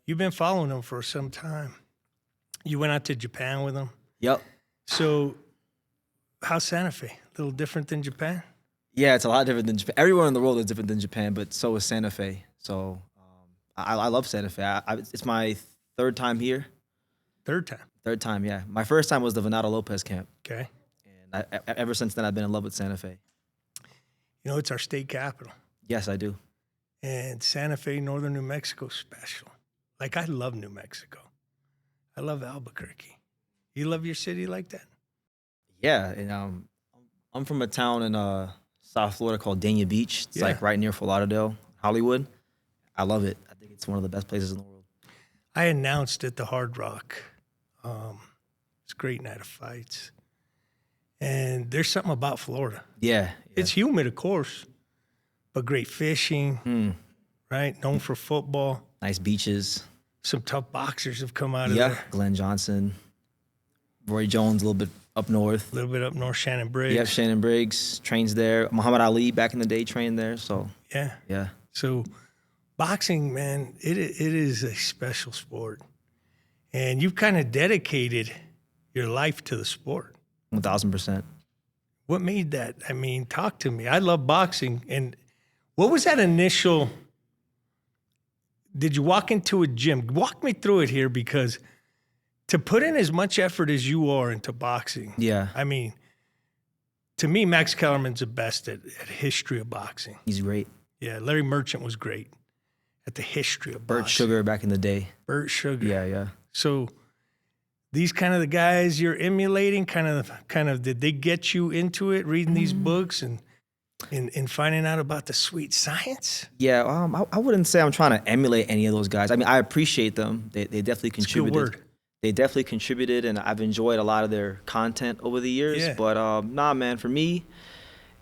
You've been following him for some time. You went out to Japan with him. Yep. So how's Santa Fe? A little different than Japan? Yeah, it's a lot different than Japan. Everywhere in the world is different than Japan, but so is Santa Fe. So I love Santa Fe. It's my third time here. Third time. Third time, yeah. My first time was the Venado Lopez camp. Okay. And ever since then, I've been in love with Santa Fe. You know, it's our state capital. Yes, I do. And Santa Fe, northern New Mexico, special. Like, I love New Mexico. I love Albuquerque. You love your city like that? Yeah, and I'm from a town in South Florida called Dania Beach. It's like right near Fort Lauderdale, Hollywood. I love it. I think it's one of the best places in the world. I announced at the Hard Rock. It's a great night of fights. And there's something about Florida. Yeah. It's humid, of course, but great fishing, right? Known for football. Nice beaches. Some tough boxers have come out of there. Glenn Johnson. Roy Jones, a little bit up north. A little bit up north, Shannon Briggs. Yeah, Shannon Briggs trains there. Muhammad Ali back in the day trained there. So yeah. So boxing, man, it is a special sport. And you've kind of dedicated your life to the sport. 1,000%. What made that? I mean, talk to me. I love boxing. And what was that initial? Did you walk into a gym? Walk me through it here, because to put in as much effort as you are into boxing. Yeah. I mean, to me, Max Kellerman's the best at history of boxing. He's great. Yeah, Larry Merchant was great at the history of boxing. Burt Sugar back in the day. Burt Sugar. Yeah. So these kind of the guys you're emulating, kind of, did they get you into it, reading these books and finding out about the sweet science? Yeah, I wouldn't say I'm trying to emulate any of those guys. I mean, I appreciate them. They definitely contributed. It's a good word. They definitely contributed, and I've enjoyed a lot of their content over the years. Yeah. But nah, man, for me,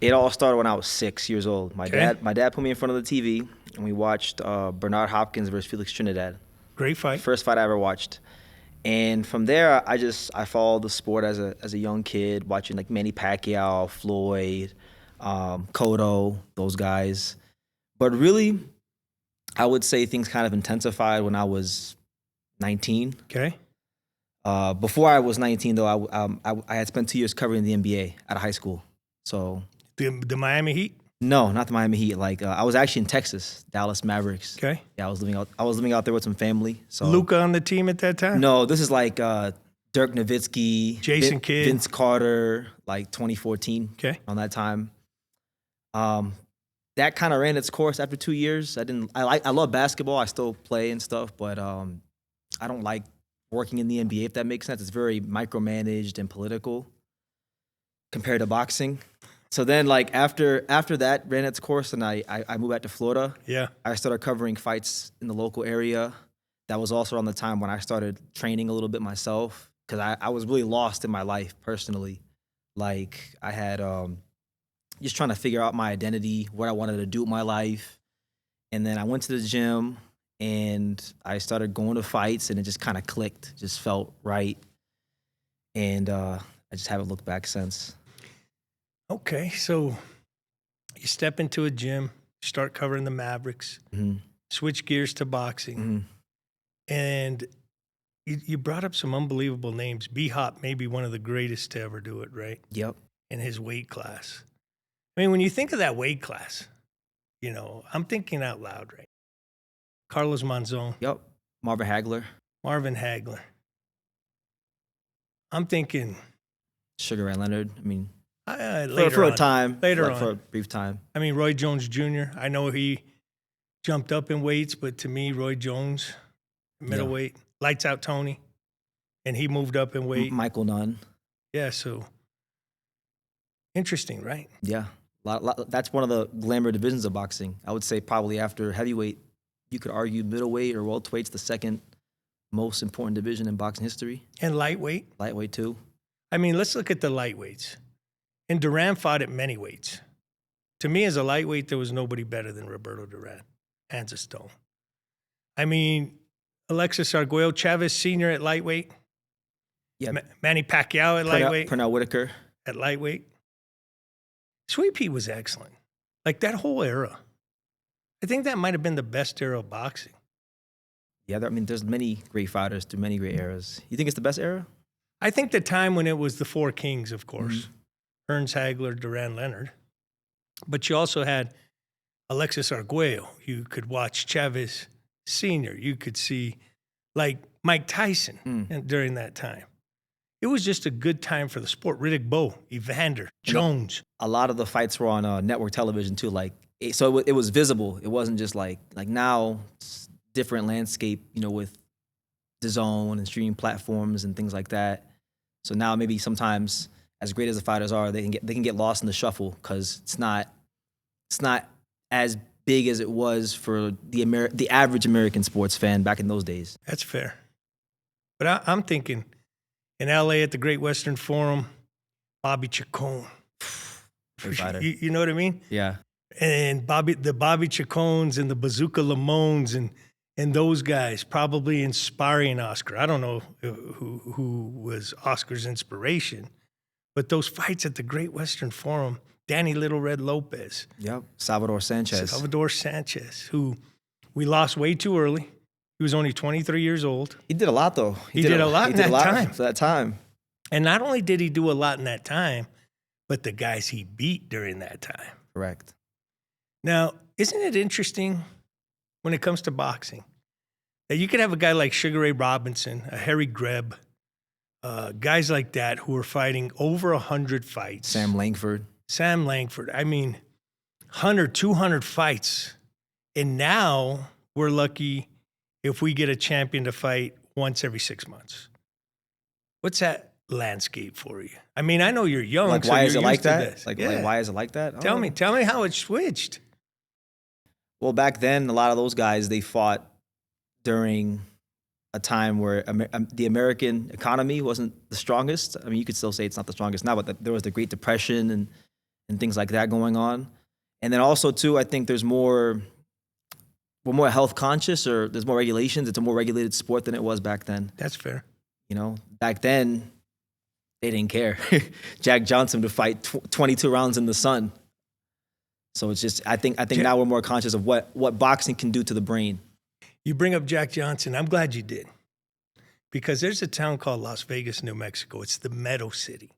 it all started when I was 6 years old. My dad put me in front of the TV, and we watched Bernard Hopkins versus Felix Trinidad. Great fight. First fight I ever watched. And from there, I followed the sport as a young kid, watching like Manny Pacquiao, Floyd, Cotto, those guys. But really, I would say things kind of intensified when I was 19. Okay. Before I was 19, though, I had spent 2 years covering the NBA out of high school. So the Miami Heat? No, not the Miami Heat. Like I was actually in Texas, Dallas Mavericks. Okay. Yeah, I was living out there with some family. So Luka on the team at that time? No, this is like Dirk Nowitzki, Jason Kidd, Vince Carter, like 2014. Okay. On that time. That kind of ran its course after 2 years. I love basketball. I still play and stuff, but I don't like working in the NBA, if that makes sense. It's very micromanaged and political compared to boxing. So then, like, after that ran its course and I moved back to Florida, I started covering fights in the local area. That was also around the time when I started training a little bit myself, because I was really lost in my life personally. Like, I had just trying to figure out my identity, what I wanted to do with my life. And then I went to the gym, and I started going to fights, and it just kind of clicked, just felt right. And I just haven't looked back since. Okay, so you step into a gym, start covering the Mavericks, switch gears to boxing, and you brought up some unbelievable names. B-Hop may be one of the greatest to ever do it, right? Yep. In his weight class. I mean, when you think of that weight class, you know, I'm thinking out loud, right? Carlos Monzon. Yep. Marvin Hagler. I'm thinking Sugar Ray Leonard. I mean, later for a on. time. Later on. For a brief time. I mean, Roy Jones Jr., I know he jumped up in weights, but to me, Roy Jones, middleweight, lights out Tony, and he moved up in weight. Michael Nunn. Yeah, so interesting, right? Yeah. That's one of the glamour divisions of boxing. I would say probably after heavyweight, you could argue middleweight or welterweight's the second most important division in boxing history. And lightweight? Lightweight, too. I mean, let's look at the lightweights. And Duran fought at many weights. To me, as a lightweight, there was nobody better than Roberto Duran, hands of stone. I mean, Alexis Arguello Chavez Sr. at lightweight. Yeah. Manny Pacquiao at lightweight. Pernell Whitaker. At lightweight. Sweet Pea was excellent. Like that whole era. I think that might have been the best era of boxing. Yeah, I mean, there's many great fighters through many great eras. You think it's the best era? I think the time when it was the four kings, of course, Hearns, Hagler, Duran, Leonard. But you also had Alexis Arguello. You could watch Chavez Sr. You could see like Mike Tyson during that time. It was just a good time for the sport. Riddick Bowe, Evander, Jones. A lot of the fights were on network television too. So it was visible. It wasn't just like now, it's different landscape, with DAZN and streaming platforms and things like that. So now maybe sometimes, as great as the fighters are, they can get lost in the shuffle because it's not as big as it was for the average American sports fan back in those days. That's fair. But I'm thinking in LA at the Great Western Forum, Bobby Chacon. Great fighter. You know what I mean? Yeah. And the Bobby Chacones and the Bazooka Lamones and those guys probably inspiring Oscar. I don't know who was Oscar's inspiration, but those fights at the Great Western Forum, Danny Little Red Lopez. Yep. Salvador Sanchez, who we lost way too early. He was only 23 years old. He did a lot, though. He did a lot in that time. For that time. And not only did he do a lot in that time, but the guys he beat during that time. Correct. Now, isn't it interesting when it comes to boxing that you could have a guy like Sugar Ray Robinson, a Harry Greb, guys like that who are fighting over 100 fights. Sam Langford. I mean, 100, 200 fights. And now we're lucky if we get a champion to fight once every 6 months. What's that landscape for you? I mean, I know you're young. Like, so why you're is it used like to that? this. Like, Yeah. why is it like that? Tell me how it switched. Well, back then, a lot of those guys, they fought during a time where the American economy wasn't the strongest. I mean, you could still say it's not the strongest now, but there was the Great Depression and things like that going on. And then also, too, I think we're more health conscious, or there's more regulations. It's a more regulated sport than it was back then. That's fair. Back then, they didn't care. Jack Johnson to fight 22 rounds in the sun. So it's just, I think now we're more conscious of what boxing can do to the brain. You bring up Jack Johnson. I'm glad you did. Because there's a town called Las Vegas, New Mexico. It's the Meadow City.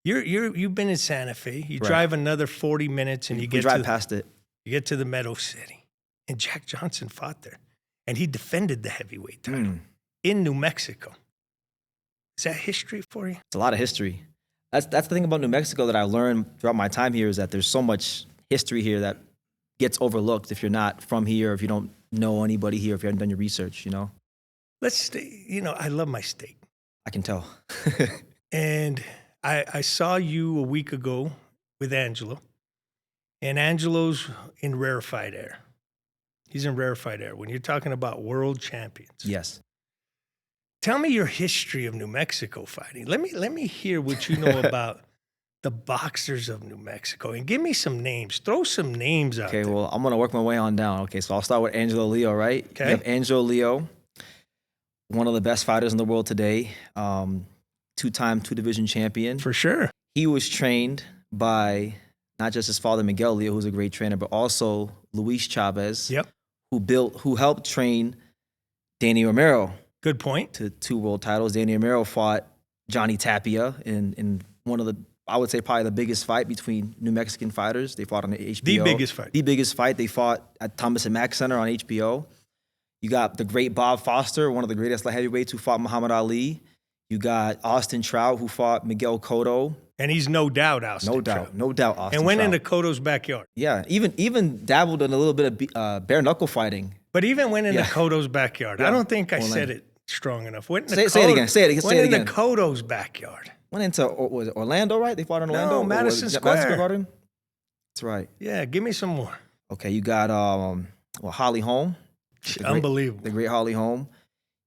You've been in Santa Fe. You drive another 40 minutes and you drive past it. You get to the Meadow City. And Jack Johnson fought there. And he defended the heavyweight title in New Mexico. Is that history for you? It's a lot of history. That's the thing about New Mexico that I learned throughout my time here, is that there's so much history here that gets overlooked if you're not from here, if you don't know anybody here, if you haven't done your research, Let's stay, I love my state. I can tell. And I saw you a week ago with Angelo. And Angelo's in rarefied air. He's in rarefied air. When you're talking about world champions. Yes. Tell me your history of New Mexico fighting. Let me hear what you know about the boxers of New Mexico, and give me some names. Throw some names out there. Okay, well, I'm going to work my way on down. Okay, so I'll start with Angelo Leo, right? Okay. You have Angelo Leo, one of the best fighters in the world today, two-time two-division champion. For sure. He was trained by not just his father, Miguel Leo, who's a great trainer, but also Luis Chavez, who helped train Danny Romero. Good point. To 2 world titles. Danny Romero fought Johnny Tapia in one of the, I would say, probably the biggest fight between New Mexican fighters. They fought on the HBO. The biggest fight. The biggest fight. They fought at Thomas and Mack Center on HBO. You got the great Bob Foster, one of the greatest light heavyweights, who fought Muhammad Ali. You got Austin Trout, who fought Miguel Cotto. And he's no doubt Austin Trout. No doubt Austin And went Trout. into Cotto's backyard. Yeah, even dabbled in a little bit of bare knuckle fighting. But even went into Cotto's backyard. I don't think I said it strong enough. Went into say it again. Say it again. Into Cotto's backyard. Went into, was it Orlando, right? They fought in Orlando? No, Madison Square. That's right. Yeah, give me some more. Okay, you got Holly Holm. Unbelievable. The great Holly Holm.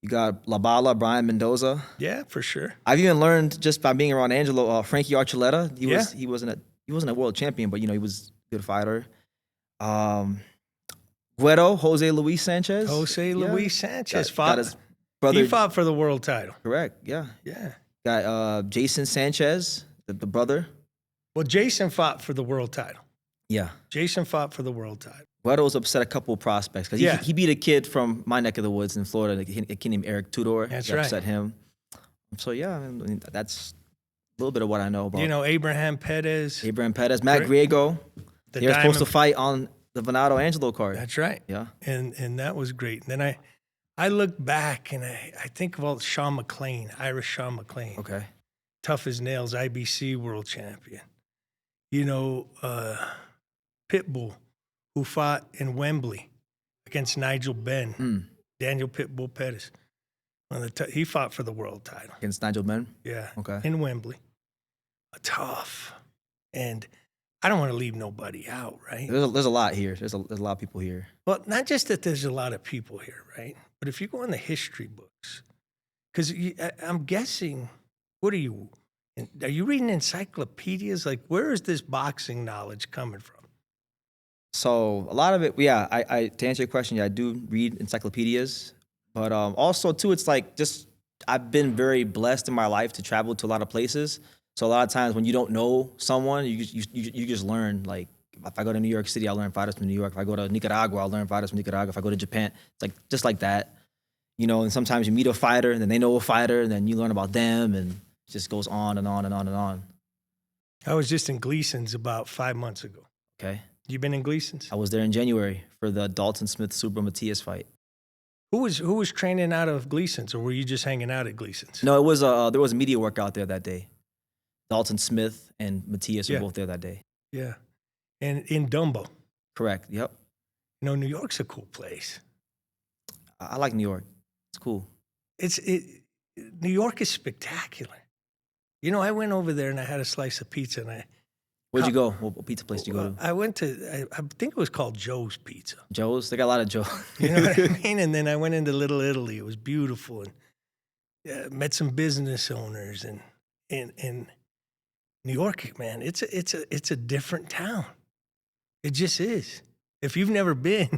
You got La Bala, Brian Mendoza. Yeah, for sure. I've even learned just by being around Angelo, Frankie Archuleta. He wasn't a world champion, but he was a good fighter. Guero, Jose Luis Sanchez. Luis Sanchez fought. His brother. He fought for the world title. Correct. Yeah. Yeah. Got Jason Sanchez, the brother. Well, Jason fought for the world title. Yeah. Jason fought for the world title. Weddle's upset a couple of prospects because Yeah. he beat a kid from my neck of the woods in Florida, a kid named Eric Tudor. That's He right. upset him. So, yeah, I mean, that's a little bit of what I know about Abraham Pettis. Abraham Pettis, Matt Great. Griego. The They were supposed to Diamond- fight on the Venado Angelo card. That's right. Yeah. And that was great. And then I look back and I think of all Sean McLean, Irish Sean McLean. Okay. Tough as nails, IBC world champion. Pitbull, who fought in Wembley against Nigel Benn. Daniel Pitbull Pettis. He fought for the world title. Against Nigel Benn? Yeah. Okay. In Wembley. Tough. And I don't want to leave nobody out, right? There's a lot here. There's a lot of people here. Well, not just that there's a lot of people here, right? But if you go in the history books, because I'm guessing, what are you reading encyclopedias? Like, where is this boxing knowledge coming from? So a lot of it, yeah, I to answer your question, yeah, I do read encyclopedias. But also, too, it's like I've been very blessed in my life to travel to a lot of places. So a lot of times when you don't know someone, you just learn. Like, if I go to New York City, I'll learn fighters from New York. If I go to Nicaragua, I'll learn fighters from Nicaragua. If I go to Japan, it's like just like that. And sometimes you meet a fighter, and then they know a fighter, and then you learn about them, and it just goes on and on and on and on. I was just in Gleason's about 5 months ago. Okay. You been in Gleason's? I was there in January for the Dalton Smith-Subra Matias fight. Who was training out of Gleason's, or were you just hanging out at Gleason's? No, it was there was a media workout there that day. Dalton Smith and Matias were both there that day. Yeah. And in Dumbo. Correct. Yep. New York's a cool place. I like New York. It's cool. New York is spectacular. I went over there and I had a slice of pizza, and Where'd you go? What pizza place did you go to? I went to, I think it was called Joe's Pizza. Joe's? They got a lot of Joe. You know what I mean? And then I went into Little Italy. It was beautiful, and met some business owners. And in New York, man, it's a different town. It just is. If you've never been,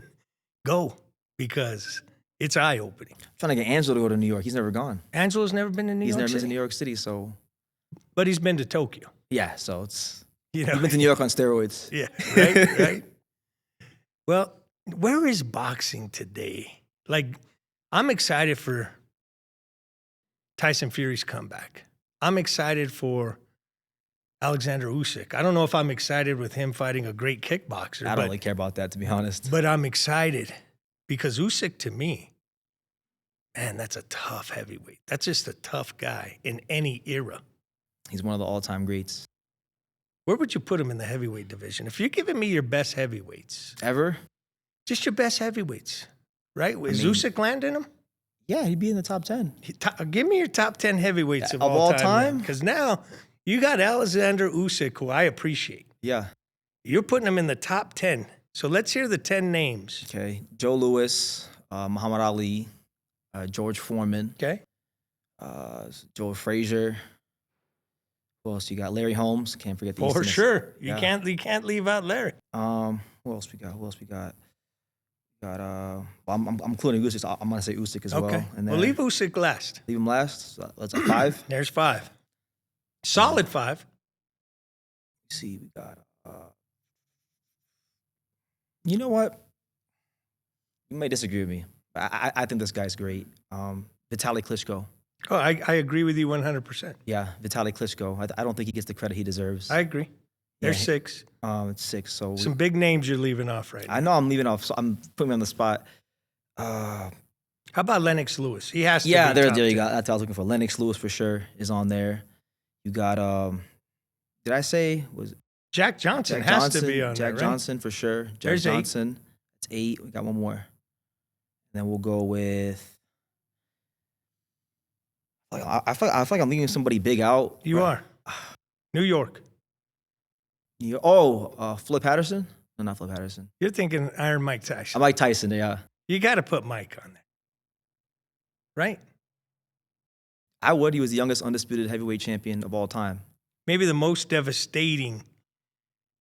go, because it's eye-opening. I'm trying to get Angelo to go to New York. He's never gone. Angelo's never been to New York City? He's never been to New York City, so. But he's been to Tokyo. Yeah, so it's. He's been to New York on steroids. Yeah, right. Well, where is boxing today? Like, I'm excited for Tyson Fury's comeback. I'm excited for Alexander Usyk. I don't know if I'm excited with him fighting a great kickboxer. I don't really care about that, to be honest. But I'm excited because Usyk, to me, man, that's a tough heavyweight. That's just a tough guy in any era. He's one of the all-time greats. Where would you put him in the heavyweight division? If you're giving me your best heavyweights. Ever? Just your best heavyweights, right? Is Usyk landing them? Yeah, he'd be in the top 10. Give me your top 10 heavyweights of all time. Because now you got Alexander Usyk, who I appreciate. Yeah. You're putting him in the top 10. So let's hear the 10 names. Okay. Joe Louis, Muhammad Ali, George Foreman. Okay. Joe Frazier. Who else you got? Larry Holmes. Can't forget the For sure. You Yeah. can't leave out Larry. Who else we got? I'm including Usyk, so I'm gonna say Usyk as well. Okay. And then We'll leave Usyk last. leave him last. So let's 5. There's 5. Solid 5. Let's see, we got. You know what? You may disagree with me, but I think this guy's great. Vitaly Klitschko. Oh, I agree with you 100%. Yeah, Vitaly Klitschko. I don't think he gets the credit he deserves. I agree. There's Yeah. 6. It's 6. So Some big names you're leaving off right now. I know I'm leaving off. So I'm putting me on the spot. How about Lennox Lewis? He has to be Yeah, there top you 10. go. That's what I was looking for. Lennox Lewis for sure is on there. You got did I say was Jack Johnson Jack has Johnson? to be on Jack there, right? Johnson for sure. Jack There's 8. Johnson. It's 8. We got one more. And then we'll go with. I feel like I'm leaving somebody big out. You are. New York. Floyd Patterson? No, not Floyd Patterson. You're thinking Iron Mike I Tyson. like Tyson. Yeah, You got to put Mike on there. Right? I would. He was the youngest undisputed heavyweight champion of all time. Maybe the most devastating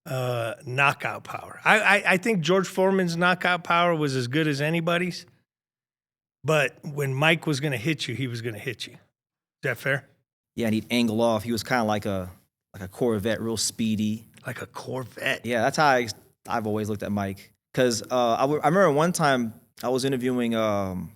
knockout power. I think George Foreman's knockout power was as good as anybody's. But when Mike was going to hit you, he was going to hit you. Is that fair? Yeah, and he'd angle off. He was kind of like a Corvette, real speedy. Like a Corvette. Yeah, that's how I've always looked at Mike. Because I remember one time I was interviewing Evander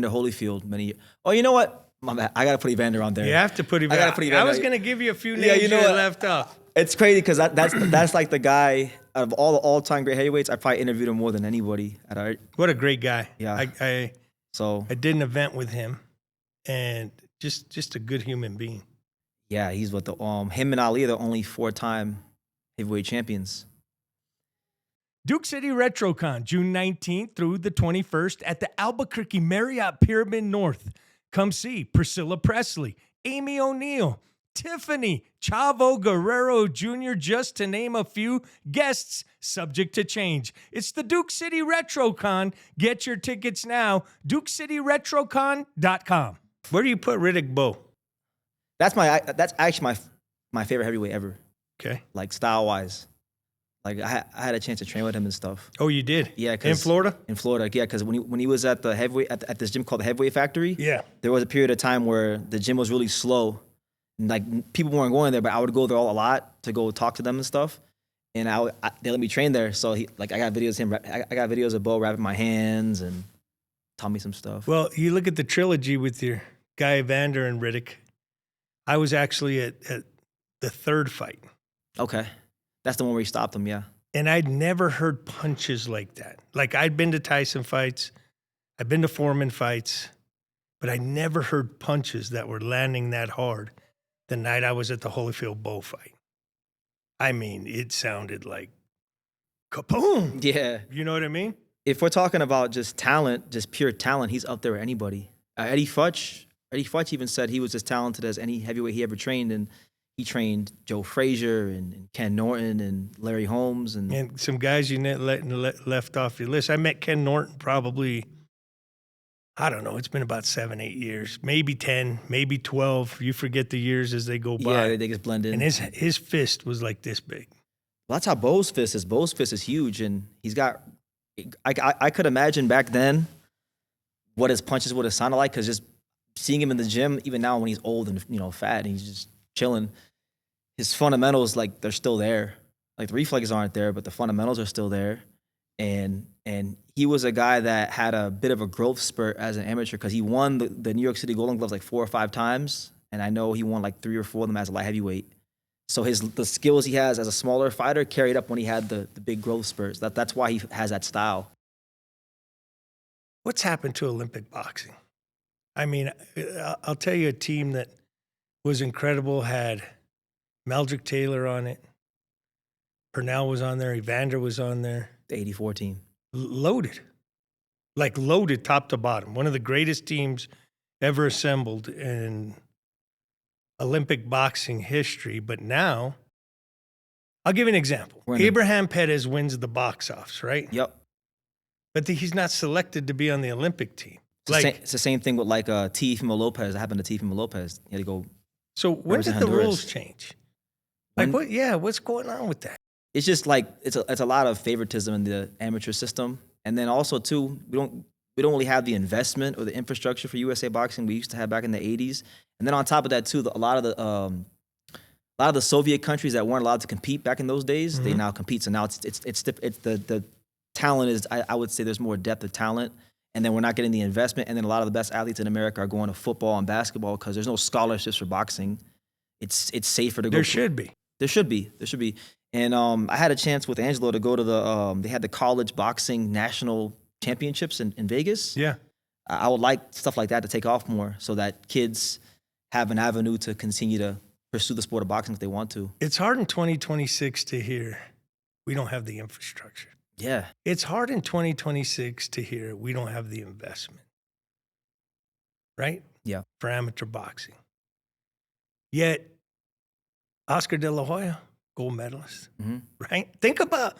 Holyfield many. Oh, you know what? My bad. I gotta put Evander on there. You have to put him. I gotta put Evander. I was gonna give you a few names Yeah, you know you what? left off. It's crazy because that's like the guy out of all the all-time great heavyweights. I probably interviewed him more than anybody. What a great guy. Yeah. I did an event with him, and just a good human being. Yeah, he's what the him and Ali are the only 4-time heavyweight champions. Duke City RetroCon, June 19th through the 21st at the Albuquerque Marriott Pyramid North. Come see Priscilla Presley, Amy O'Neill, Tiffany, Chavo Guerrero Jr., just to name a few guests, subject to change. It's the Duke City RetroCon. Get your tickets now, DukeCityRetroCon.com. Where do you put Riddick Bowe? That's actually my favorite heavyweight ever. Okay. Like style-wise. Like I had a chance to train with him and stuff. Oh, you did? Yeah, in Florida. In Florida, yeah, because when he was at the heavyweight at this gym called the Heavyweight Factory, yeah, there was a period of time where the gym was really slow, and like people weren't going there, but I would go there a lot to go talk to them and stuff, and they let me train there. So I got videos of him. I got videos of Bo wrapping my hands and taught me some stuff. Well, you look at the trilogy with your guy Evander and Riddick. I was actually at the third fight. Okay. That's the one where he stopped him, yeah. And I'd never heard punches like that. Like, I'd been to Tyson fights, I'd been to Foreman fights, but I never heard punches that were landing that hard the night I was at the Holyfield Bowe fight. I mean, it sounded like kaboom. Yeah. You know what I mean? If we're talking about just talent, just pure talent, he's up there with anybody. Eddie Futch even said he was as talented as any heavyweight he ever trained, and he trained Joe Frazier and Ken Norton and Larry Holmes and some guys you left off your list. I met Ken Norton probably, I don't know, it's been about 7-8 years, maybe 10, maybe 12. You forget the years as they go by. Yeah, they just blend in. And his fist was like this big. Well, that's how Bo's fist is. Bo's fist is huge, and he's got. I could imagine back then what his punches would have sounded like, because just seeing him in the gym, even now when he's old and fat and he's just chilling, his fundamentals, like, they're still there. Like, the reflexes aren't there, but the fundamentals are still there. And he was a guy that had a bit of a growth spurt as an amateur, because he won the New York City Golden Gloves like 4 or 5 times, and I know he won like 3 or 4 of them as a light heavyweight. So the skills he has as a smaller fighter carried up when he had the big growth spurts. That's why he has that style. What's happened to Olympic boxing? I mean, I'll tell you a team that was incredible, had Meldrick Taylor on it. Purnell was on there. Evander was on there. The 84 team. Loaded. Like loaded top to bottom. One of the greatest teams ever assembled in Olympic boxing history. But now, I'll give you an example. Abraham Pettis wins the box offs, right? Yep. But he's not selected to be on the Olympic team. It's the same thing with like Teofimo Lopez. That happened to Teofimo Lopez. He had to go. So when did the rules change? Like what? Yeah, what's going on with that? It's just like it's a lot of favoritism in the amateur system, and then also too we don't really have the investment or the infrastructure for USA boxing we used to have back in the '80s. And then on top of that too, a lot of the Soviet countries that weren't allowed to compete back in those days, they now compete. So now it's the talent is, I would say there's more depth of talent. And then we're not getting the investment. And then a lot of the best athletes in America are going to football and basketball because there's no scholarships for boxing. It's safer to go. There should be. And I had a chance with Angelo to go to they had the college boxing national championships in Vegas. Yeah. I would like stuff like that to take off more so that kids have an avenue to continue to pursue the sport of boxing if they want to. It's hard in 2026 to hear we don't have the infrastructure. Yeah. It's hard in 2026 to hear we don't have the investment, right? Yeah. For amateur boxing. Yet, Oscar De La Hoya, gold medalist, right? Think about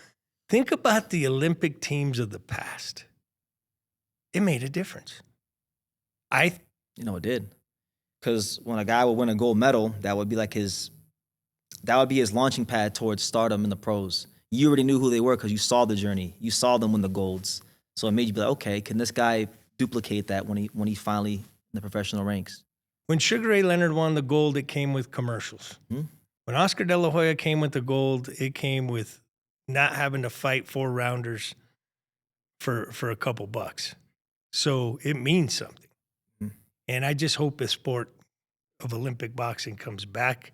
the Olympic teams of the past. It made a difference. It did. Because when a guy would win a gold medal, that would be his launching pad towards stardom in the pros. You already knew who they were because you saw the journey. You saw them win the golds. So it made you be like, okay, can this guy duplicate that when he finally in the professional ranks? When Sugar Ray Leonard won the gold, it came with commercials. When Oscar De La Hoya came with the gold, it came with not having to fight 4-rounders for a couple bucks. So it means something. And I just hope the sport of Olympic boxing comes back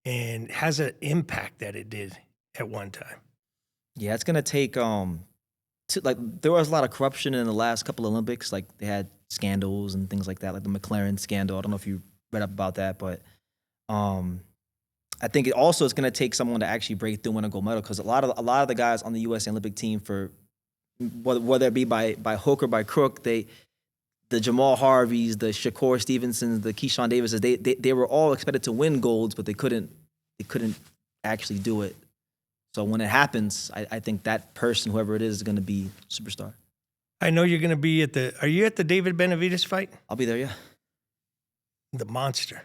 and has an impact that it did at one time. Yeah, it's gonna take like there was a lot of corruption in the last couple of Olympics. Like they had scandals and things like that, like the McLaren scandal. I don't know if you read up about that, but I think it's gonna take someone to actually break through and win a gold medal, because a lot of the guys on the U.S. Olympic team, for whether it be by hook or by crook, the Jamal Harveys, the Shakur Stevensons, the Keyshawn Davises, they were all expected to win golds, but they couldn't actually do it. So when it happens, I think that person, whoever it is going to be superstar. I know you're going to be are you at the David Benavidez fight? I'll be there, yeah. The monster.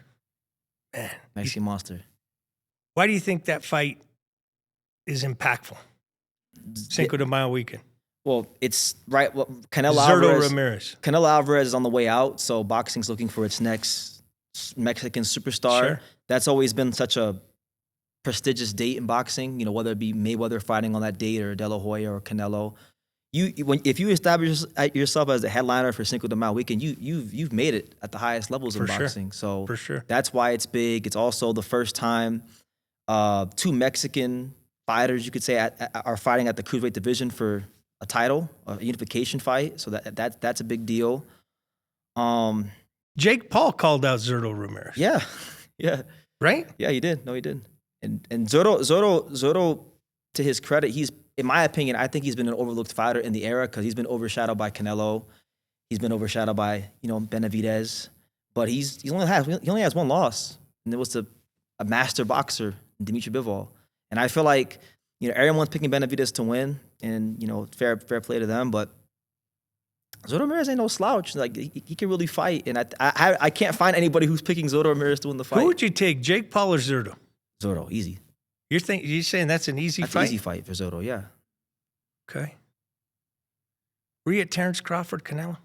Man. Mexican monster. Why do you think that fight is impactful? Cinco de Mayo weekend. Well, it's right. Well, Canelo Alvarez is on the way out, so boxing's looking for its next Mexican superstar. Sure. That's always been such a prestigious date in boxing. You know, whether it be Mayweather fighting on that date or De La Hoya or Canelo. If you establish yourself as the headliner for Cinco de Mayo weekend, you've made it at the highest levels in boxing. So for sure, that's why it's big. It's also the first time two Mexican fighters, you could say, are fighting at the cruiserweight division for a title, a unification fight. So that's a big deal. Jake Paul called out Zurdo Ramirez. Yeah. Right? Yeah, he did. No, he did. And Zurdo, to his credit, in my opinion, I think he's been an overlooked fighter in the era, because he's been overshadowed by Canelo. He's been overshadowed by, Benavidez. But he only has one loss, and it was to a master boxer, Dimitri Bivol. And I feel like, everyone's picking Benavidez to win, and, fair play to them. But Zurdo Ramirez ain't no slouch. Like, he can really fight. And I can't find anybody who's picking Zurdo Ramirez to win the fight. Who would you take, Jake Paul or Zurdo? Zurdo, easy. You're saying that's an easy fight? That's an easy fight for Zurdo, yeah. Okay. Were you at Terrence Crawford, Canelo?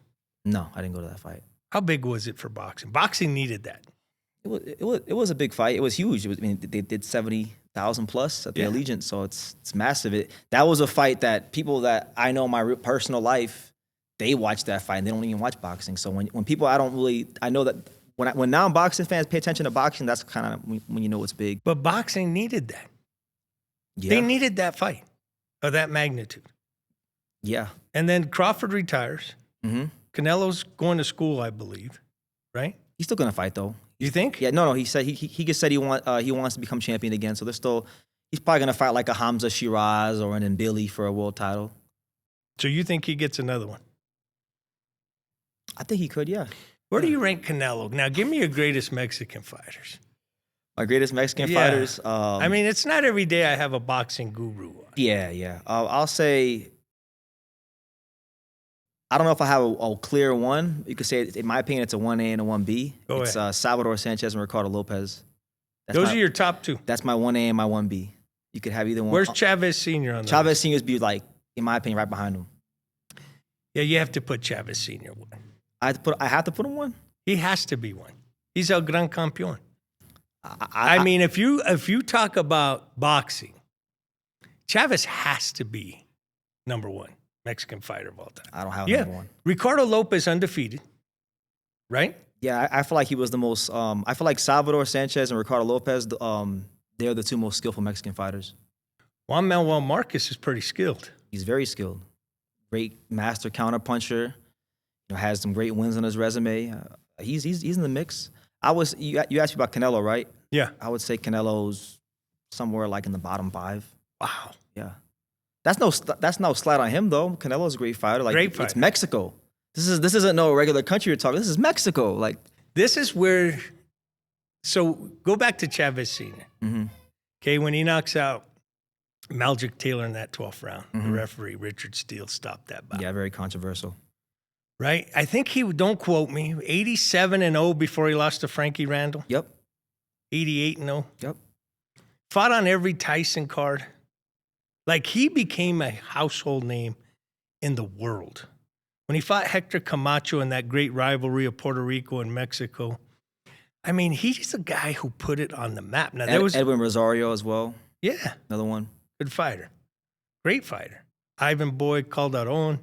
No, I didn't go to that fight. How big was it for boxing? Boxing needed that. It was a big fight. It was huge. They did 70,000 plus at the Allegiant, so it's massive. That was a fight that people that I know in my personal life, they watch that fight and they don't even watch boxing. So when people I know that when non-boxing fans pay attention to boxing, that's kind of when you know it's big. But boxing needed that. Yeah. They needed that fight of that magnitude. Yeah. And then Crawford retires. Mm-hmm. Canelo's going to school, I believe, right? He's still gonna fight though. You think? Yeah, no. He said he just said he wants to become champion again. So he's probably gonna fight like a Hamza Shiraz or an Mbili for a world title. So you think he gets another one? I think he could, yeah. Where do you rank Canelo? Now, give me your greatest Mexican fighters. My greatest Mexican fighters. It's not every day I have a boxing guru. Yeah. I'll say, I don't know if I have a clear one. You could say, in my opinion, it's a 1A and a 1B. It's Salvador Sanchez and Ricardo Lopez. Those are your top two. That's my 1A and my 1B. You could have either one. Where's Chavez Sr. on that? Chavez Sr. would be, like, in my opinion, right behind him. Yeah, you have to put Chavez Sr. one. I have to put him one? He has to be one. He's El Gran Campeón. I mean, if you talk about boxing, Chavez has to be number one Mexican fighter of all time. I don't have number one. Ricardo Lopez undefeated, right? Yeah, I feel like he was the most. I feel like Salvador Sanchez and Ricardo Lopez, they're the two most skillful Mexican fighters. Juan Manuel Marquez is pretty skilled. He's very skilled. Great master counterpuncher. Has some great wins on his resume. He's in the mix. You asked me about Canelo, right? Yeah. I would say Canelo's somewhere like in the bottom 5. Wow. Yeah. That's no slight on him though. Canelo's a great fighter. Like, great fighter. It's Mexico. This isn't no regular country you're talking. This is Mexico. Like, this is where. So go back to Chavez Sr. Mm-hmm. Okay, when he knocks out Maldrick Taylor in that 12th round, the referee Richard Steele stopped that bout. Yeah, very controversial. Right? I think don't quote me, 87-0 before he lost to Frankie Randall. Yep. 88-0. Yep. Fought on every Tyson card. Like, he became a household name in the world. When he fought Hector Camacho in that great rivalry of Puerto Rico and Mexico, I mean, he's a guy who put it on the map. Now, Edwin Rosario as well. Yeah. Another one. Good fighter. Great fighter. Ivan Boyd called out Owen.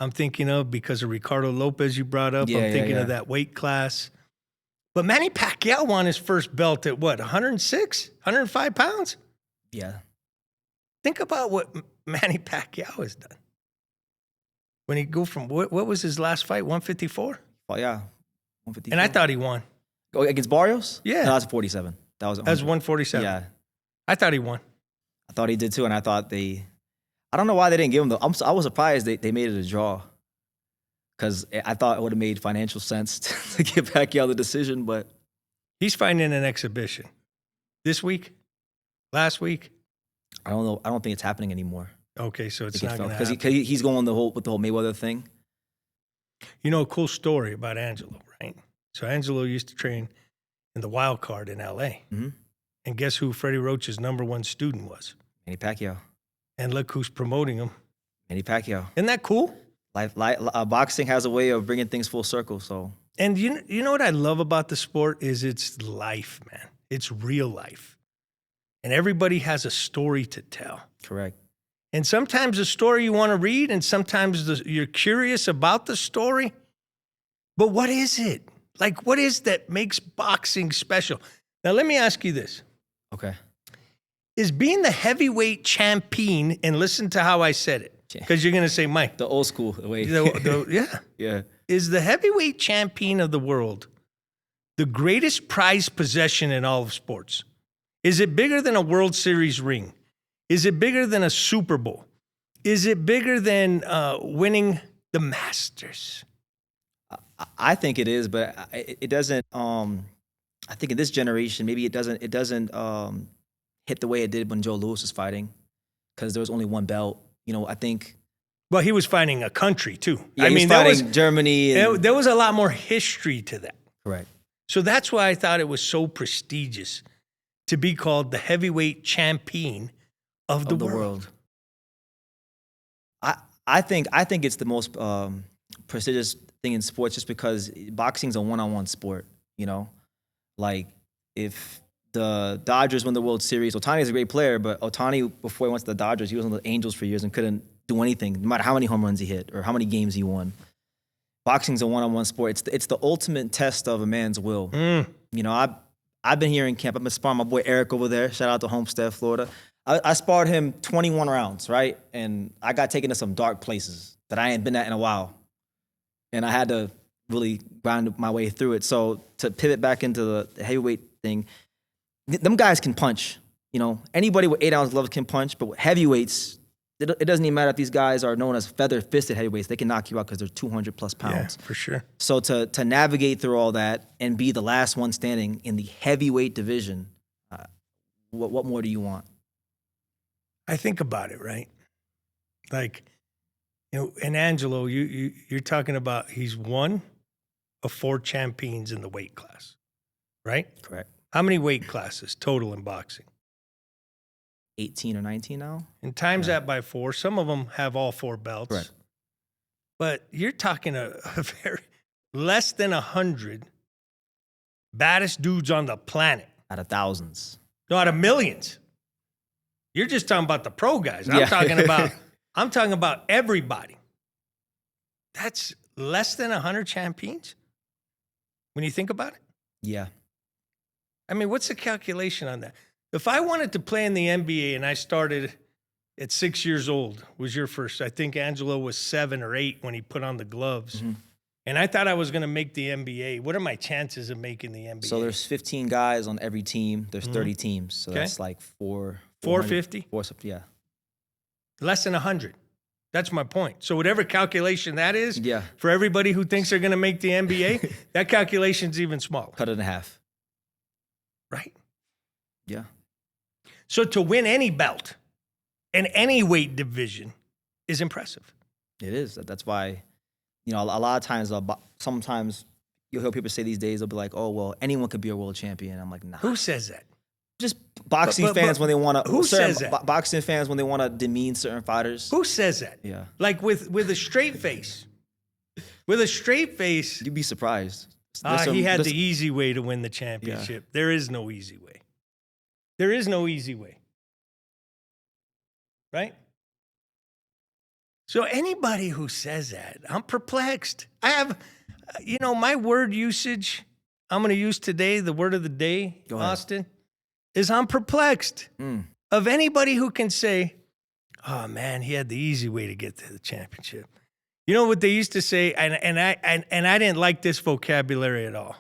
I'm thinking of because of Ricardo Lopez you brought up. I'm thinking of that weight class. But Manny Pacquiao won his first belt at what, 106, 105 pounds? Yeah. Think about what Manny Pacquiao has done. When he go from, what was his last fight, 154? Oh, yeah. 154. And I thought he won. Oh, against Barrios? Yeah. No, that was 47. That was 147. Yeah. I thought he won. I thought he did too, and I thought I don't know why they didn't give him I was surprised they made it a draw. Because I thought it would have made financial sense to give Pacquiao the decision, but. He's fighting in an exhibition. This week? Last week? I don't know. I don't think it's happening anymore. Okay, so it's not going to happen. Because he's going with the whole Mayweather thing. You know, a cool story about Angelo, right? So Angelo used to train in the Wild Card in L.A. Mm-hmm. And guess who Freddie Roach's #1 student was? Manny Pacquiao. And look who's promoting him. Manny Pacquiao. Isn't that cool? Boxing has a way of bringing things full circle. So. And you know what I love about the sport is it's life, man. It's real life. And everybody has a story to tell. Correct. And sometimes a story you want to read, and sometimes you're curious about the story. But what is it? Like, what is that makes boxing special? Now, let me ask you this. Okay. Is being the heavyweight champion, and listen to how I said it, because you're going to say, Mike. The old school way. Yeah. Yeah. Is the heavyweight champion of the world the greatest prized possession in all of sports? Is it bigger than a World Series ring? Is it bigger than a Super Bowl? Is it bigger than winning the Masters? I think it is, but it doesn't. I think in this generation, maybe it doesn't hit the way it did when Joe Louis was fighting, because there was only one belt. You know, I think. Well, he was fighting a country too. Yeah, I mean, there was Germany. There was a lot more history to that. Correct. So that's why I thought it was so prestigious to be called the heavyweight champion of the world. I think it's the most prestigious thing in sports, just because boxing's a one-on-one sport. You know, like if the Dodgers win the World Series, Ohtani is a great player, but Ohtani, before he went to the Dodgers, he was on the Angels for years and couldn't do anything, no matter how many home runs he hit or how many games he won. Boxing's a one-on-one sport. It's the ultimate test of a man's will. You know, I've been here in camp. I've been sparring my boy Eric over there. Shout out to Homestead, Florida. I sparred him 21 rounds, right? And I got taken to some dark places that I ain't been at in a while. And I had to really grind my way through it. So to pivot back into the heavyweight thing, them guys can punch. You know, anybody with 8-ounce gloves can punch, but with heavyweights, it doesn't even matter if these guys are known as feather-fisted heavyweights. They can knock you out because they're 200-plus pounds. Yeah, for sure. So to navigate through all that and be the last one standing in the heavyweight division, what more do you want? I think about it, right? Like, you know, and Angelo, you're talking about he's one of 4 champions in the weight class, right? Correct. How many weight classes total in boxing? 18 or 19 now. And times that by 4. Some of them have all 4 belts. Correct. But you're talking a very less than 100 baddest dudes on the planet. Out of thousands. No, out of millions. You're just talking about the pro guys. Yeah. I'm talking about everybody. That's less than 100 champions when you think about it. Yeah. I mean, what's the calculation on that? If I wanted to play in the NBA and I started at 6 years old, was your first. I think Angelo was 7 or 8 when he put on the gloves. Mm-hmm. And I thought I was going to make the NBA. What are my chances of making the NBA? So there's 15 guys on every team. There's 30 teams. So that's like 450? Yeah. Less than 100. That's my point. So whatever calculation that is, yeah, for everybody who thinks they're going to make the NBA, that calculation's even smaller. Cut it in half. Right? Yeah. So to win any belt in any weight division is impressive. It is. That's why, you know, a lot of times, sometimes you'll hear people say these days, they'll be like, oh, well, anyone could be a world champion. I'm like, nah. Who says that? Just boxing fans when they want to. Who says that? Boxing fans when they want to demean certain fighters. Who says that? Yeah. Like with a straight face. With a straight face. You'd be surprised. He had the easy way to win the championship. Yeah. There is no easy way. There is no easy way. Right? So anybody who says that, I'm perplexed. I have, my word usage I'm going to use today, the word of the day, Go ahead. Austin, is I'm perplexed of anybody who can say, oh man, he had the easy way to get to the championship. You know what they used to say, and I didn't like this vocabulary at all,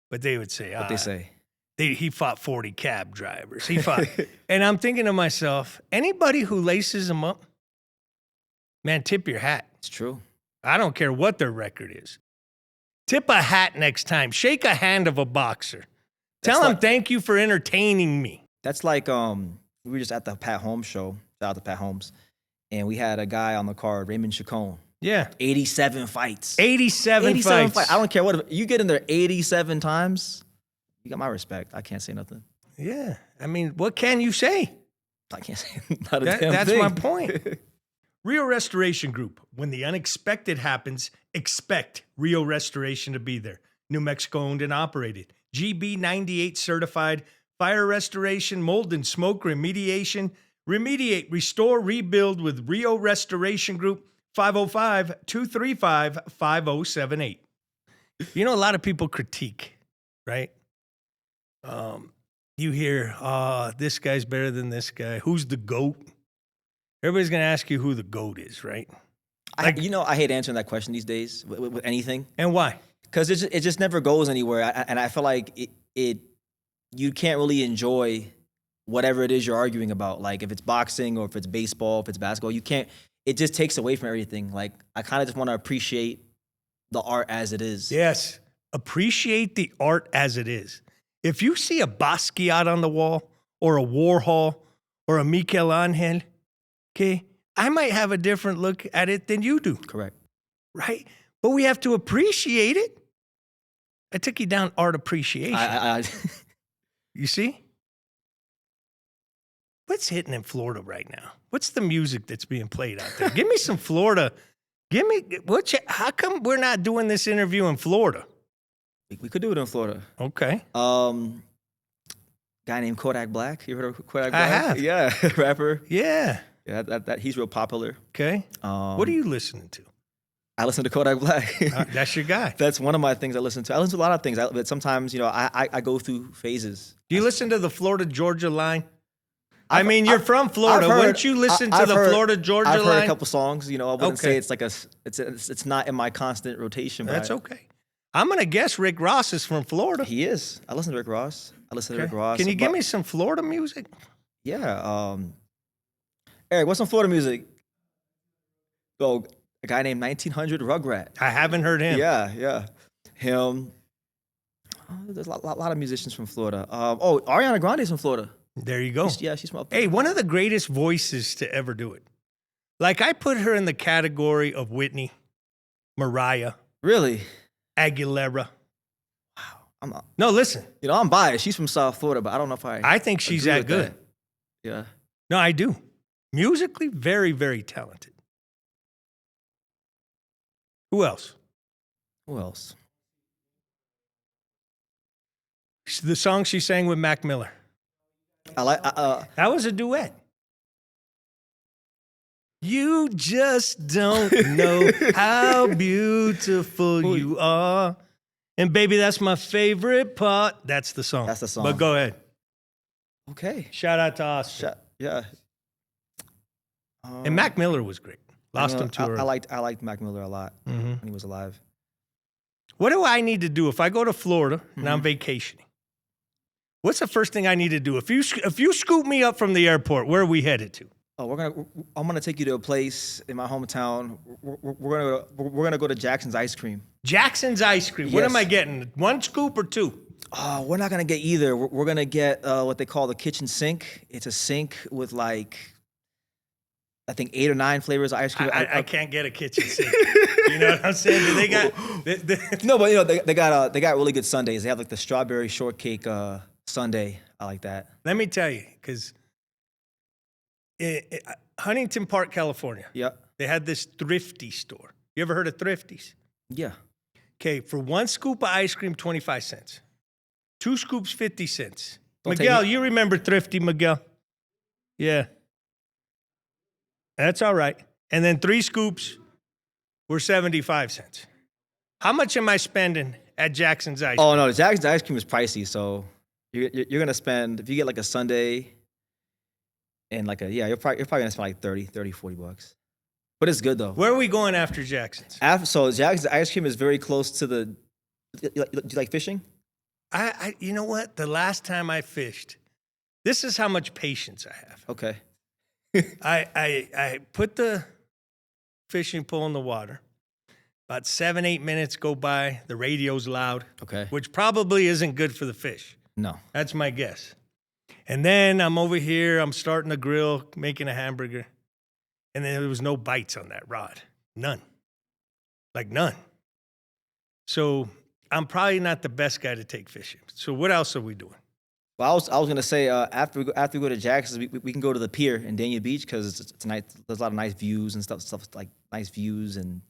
but they would say, What they say? he fought 40 cab drivers. He fought, and I'm thinking to myself, anybody who laces them up, man, tip your hat. It's true. I don't care what their record is. Tip a hat next time. Shake a hand of a boxer. Tell him thank you for entertaining me. That's like we were just at the Pat Holmes show. Shout out to Pat Holmes, and we had a guy on the card, Raymond Chacon. Yeah. 87 fights. 87 fights. I don't care what. You get in there 87 times, you got my respect. I can't say nothing. Yeah. I mean, what can you say? I can't say not a damn That's thing. my point. Rio Restoration Group. When the unexpected happens, expect Rio Restoration to be there. New Mexico owned and operated. GB 98 certified. Fire restoration, mold and smoke remediation. Remediate, restore, rebuild with Rio Restoration Group. 505-235-5078. You know, a lot of people critique, right? You hear, this guy's better than this guy. Who's the GOAT? Everybody's going to ask you who the GOAT is, right? I hate answering that question these days with anything. And why? Because it just never goes anywhere. And I feel like you can't really enjoy whatever it is you're arguing about. Like if it's boxing or if it's baseball, if it's basketball, you can't. It just takes away from everything. Like I kind of just want to appreciate the art as it is. Yes. Appreciate the art as it is. If you see a Basquiat on the wall or a Warhol or a Michelangelo, okay, I might have a different look at it than you do. Correct. Right? But we have to appreciate it. I took you down art appreciation. You see? What's hitting in Florida right now? What's the music that's being played out there? Give me some Florida. How come we're not doing this interview in Florida? We could do it in Florida. Okay. Guy named Kodak Black. You heard of Kodak Black? I have. Yeah, rapper. Yeah. Yeah, that he's real popular. Okay. What are you listening to? I listen to Kodak Black. That's your guy. That's one of my things I listen to. I listen to a lot of things, but sometimes, I go through phases. Do you listen to the Florida-Georgia line? I mean, you're from Florida. Wouldn't you listen to the Florida-Georgia line? I've heard a couple songs. I wouldn't say it's like it's not in my constant rotation. But That's okay. I'm going to guess Rick Ross is from Florida. He is. I listen to Rick Ross. To Rick Ross. Can you give me some Florida music? Yeah. Eric, what's some Florida music? Oh, a guy named 1900 Rugrat. I haven't heard him. Yeah. Him. There's a lot of musicians from Florida. Ariana Grande's from Florida. There you go. She's from up there. Hey, one of the greatest voices to ever do it. Like, I put her in the category of Whitney, Mariah. Really? Aguilera. Wow. No, listen. I'm biased. She's from South Florida, but I don't know if I think she's that good. Yeah. No, I do. Musically, very, very talented. Who else? The song she sang with Mac Miller. I like. That was a duet. You just don't know how beautiful you are. And baby, that's my favorite part. That's the song. That's the song. But go ahead. Okay. Shout out to Austin. Yeah. And Mac Miller was great. Lost him to her. I liked Mac Miller a lot when he was alive. What do I need to do if I go to Florida and I'm vacationing? What's the first thing I need to do? If you scoop me up from the airport, where are we headed to? Oh, I'm gonna take you to a place in my hometown. We're gonna go to Jackson's Ice Cream. Jackson's Ice Cream. Yes. What am I getting? 1 scoop or 2? Oh, we're not gonna get either. We're gonna get what they call the kitchen sink. It's a sink with I think 8 or 9 flavors of ice cream. I can't get a kitchen sink. You know what I'm saying? They got no, but they got really good sundaes. They have like the strawberry shortcake sundae. I like that. Let me tell you, because Huntington Park, California. Yep. They had this Thrifty store. You ever heard of Thrifties? Yeah. Okay, for 1 scoop of ice cream, 25 cents. 2 scoops, 50 cents. Don't Miguel, you remember Thrifty, Miguel? Yeah. That's all right. and then 3 scoops were 75 cents. How much am I spending at Jackson's Ice Cream? Oh no, Jackson's ice cream is pricey. So you're gonna spend, if you get like a sundae and like you're probably gonna spend like 30, 40 bucks. But it's good though. Where are we going after Jackson's? So Jackson's ice cream is very close to the. Do you like fishing? You know what? The last time I fished, this is how much patience I have. Okay. I put the fishing pole in the water. About 7-8 minutes go by. The radio's loud. Okay. Which probably isn't good for the fish. No. That's my guess. And then I'm over here. I'm starting the grill, making a hamburger. And then there was no bites on that rod. None. Like none. So I'm probably not the best guy to take fishing. So what else are we doing? Well, I was gonna say after we go to Jackson's, we can go to the pier in Dania Beach because it's nice. There's a lot of nice views and stuff like nice views and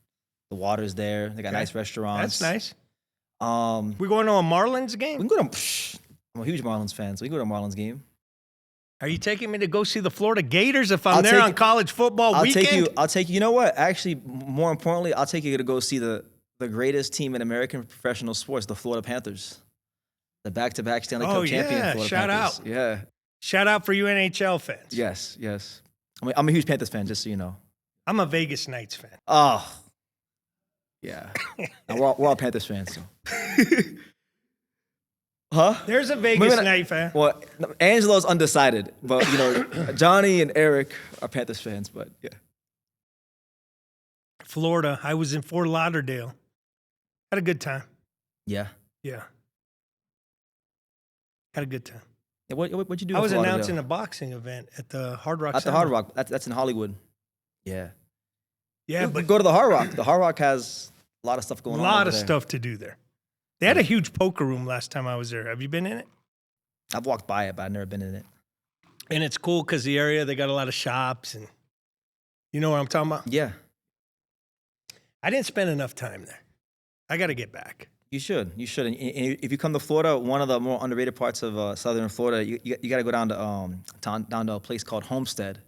the water's there. They got nice restaurants. That's nice. We going to a Marlins game? We can go to. I'm a huge Marlins fan, so we can go to a Marlins game. Are you taking me to go see the Florida Gators if I'm there on college football weekend? I'll take you. You know what? Actually, more importantly, I'll take you to go see the greatest team in American professional sports, the Florida Panthers. The back-to-back Stanley Cup champion Florida shout Panthers. out. Yeah. Shout out for you NHL fans. Yes. I'm a huge Panthers fan, just so you know. I'm a Vegas Knights fan. Oh. Yeah. And we're all Panthers fans, so. Huh? There's a Vegas Knight fan. Well, Angelo's undecided, but Johnny and Eric are Panthers fans, but yeah. Florida. I was in Fort Lauderdale. Had a good time. Yeah. Yeah. Had a good time. Yeah, what'd you do? I was announcing a boxing event at the Hard Rock. At the Hard Rock. That's in Hollywood. Yeah. Yeah, but go to the Hard Rock. The Hard Rock has a lot of stuff going on. A lot of stuff to do there. They had a huge poker room last time I was there. Have you been in it? I've walked by it, but I've never been in it. And it's cool because the area, they got a lot of shops and you know what I'm talking about? Yeah. I didn't spend enough time there. I got to get back. You should. And if you come to Florida, one of the more underrated parts of southern Florida, you got to go down to a place called Homestead.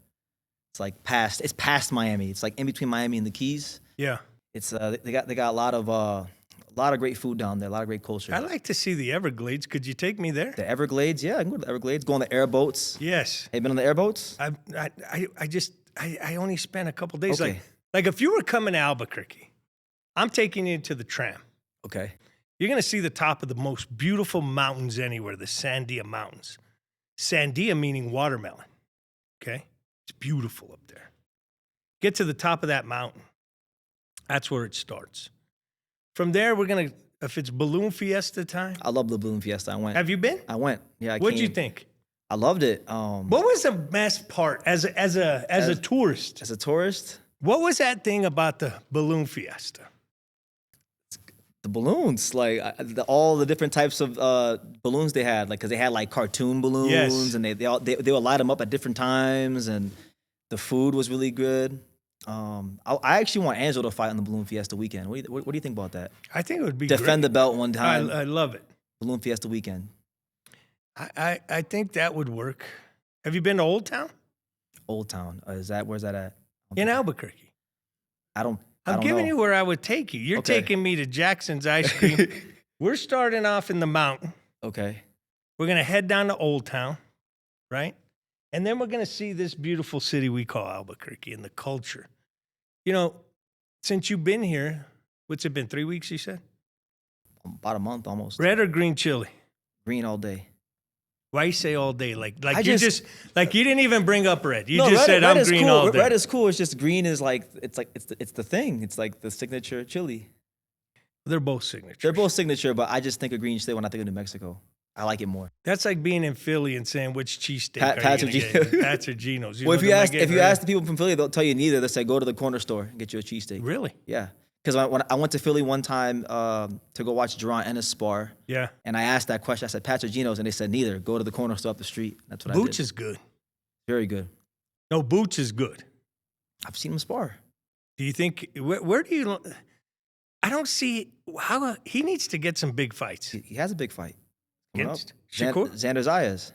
It's like past Miami. It's like in between Miami and the Keys. Yeah. It's they got a lot of great food down there, a lot of great culture. I like to see the Everglades. Could you take me there? The Everglades, yeah, I can go to the Everglades. Go on the airboats. Yes. Have you been on the airboats? I only spent a couple days. Okay. Like if you were coming to Albuquerque, I'm taking you to the tram. Okay. You're going to see the top of the most beautiful mountains anywhere, the Sandia Mountains. Sandia meaning watermelon. Okay? It's beautiful up there. Get to the top of that mountain. That's where it starts. From there, we're going to, if it's Balloon Fiesta time. I love the Balloon Fiesta. I went. Have you been? I went. Yeah, What'd you think? I loved it. What was the best part as a tourist? As a tourist? What was that thing about the Balloon Fiesta? The balloons, like all the different types of balloons they had, like because they had like cartoon balloons, yes. And they would light them up at different times, and the food was really good. I actually want Angelo to fight on the Balloon Fiesta weekend. What do you think about that? I think it would be defend great. The belt one time. I love it. Balloon Fiesta weekend. I think that would work. Have you been to Old Town? Old Town, where's that at? In Albuquerque. I'm giving you where I would take you. You're taking me to Jackson's Ice Cream. We're starting off in the mountain. Okay. We're going to head down to Old Town, right? And then we're going to see this beautiful city we call Albuquerque and the culture. You know, since you've been here, what's it been, 3 weeks, you said? About a month almost. Red or green chili? Green all day. Why you say all day? Like you didn't even bring up red. You just said red I'm green cool. all day. Red is cool. It's just green is it's the thing. It's like the signature chili. They're both signature. They're both signature, but I just think of green chili when I think of New Mexico. I like it more. That's like being in Philly and saying which cheesesteak Pats or Geno's. Well, if you ask the people from Philly, they'll tell you neither. They'll say go to the corner store and get you a cheesesteak. Really? Yeah. Because when I went to Philly one time to go watch Jerron Ennis spar, yeah, and I asked that question. I said, Pats or Geno's? And they said neither. Go to the corner store up the street. That's what I did. Boots is good. Very good. No, Boots is good. I've seen him spar. Do you think, where do you, I don't see how, he needs to get some big fights. He has a big fight. Against Xander Zayas.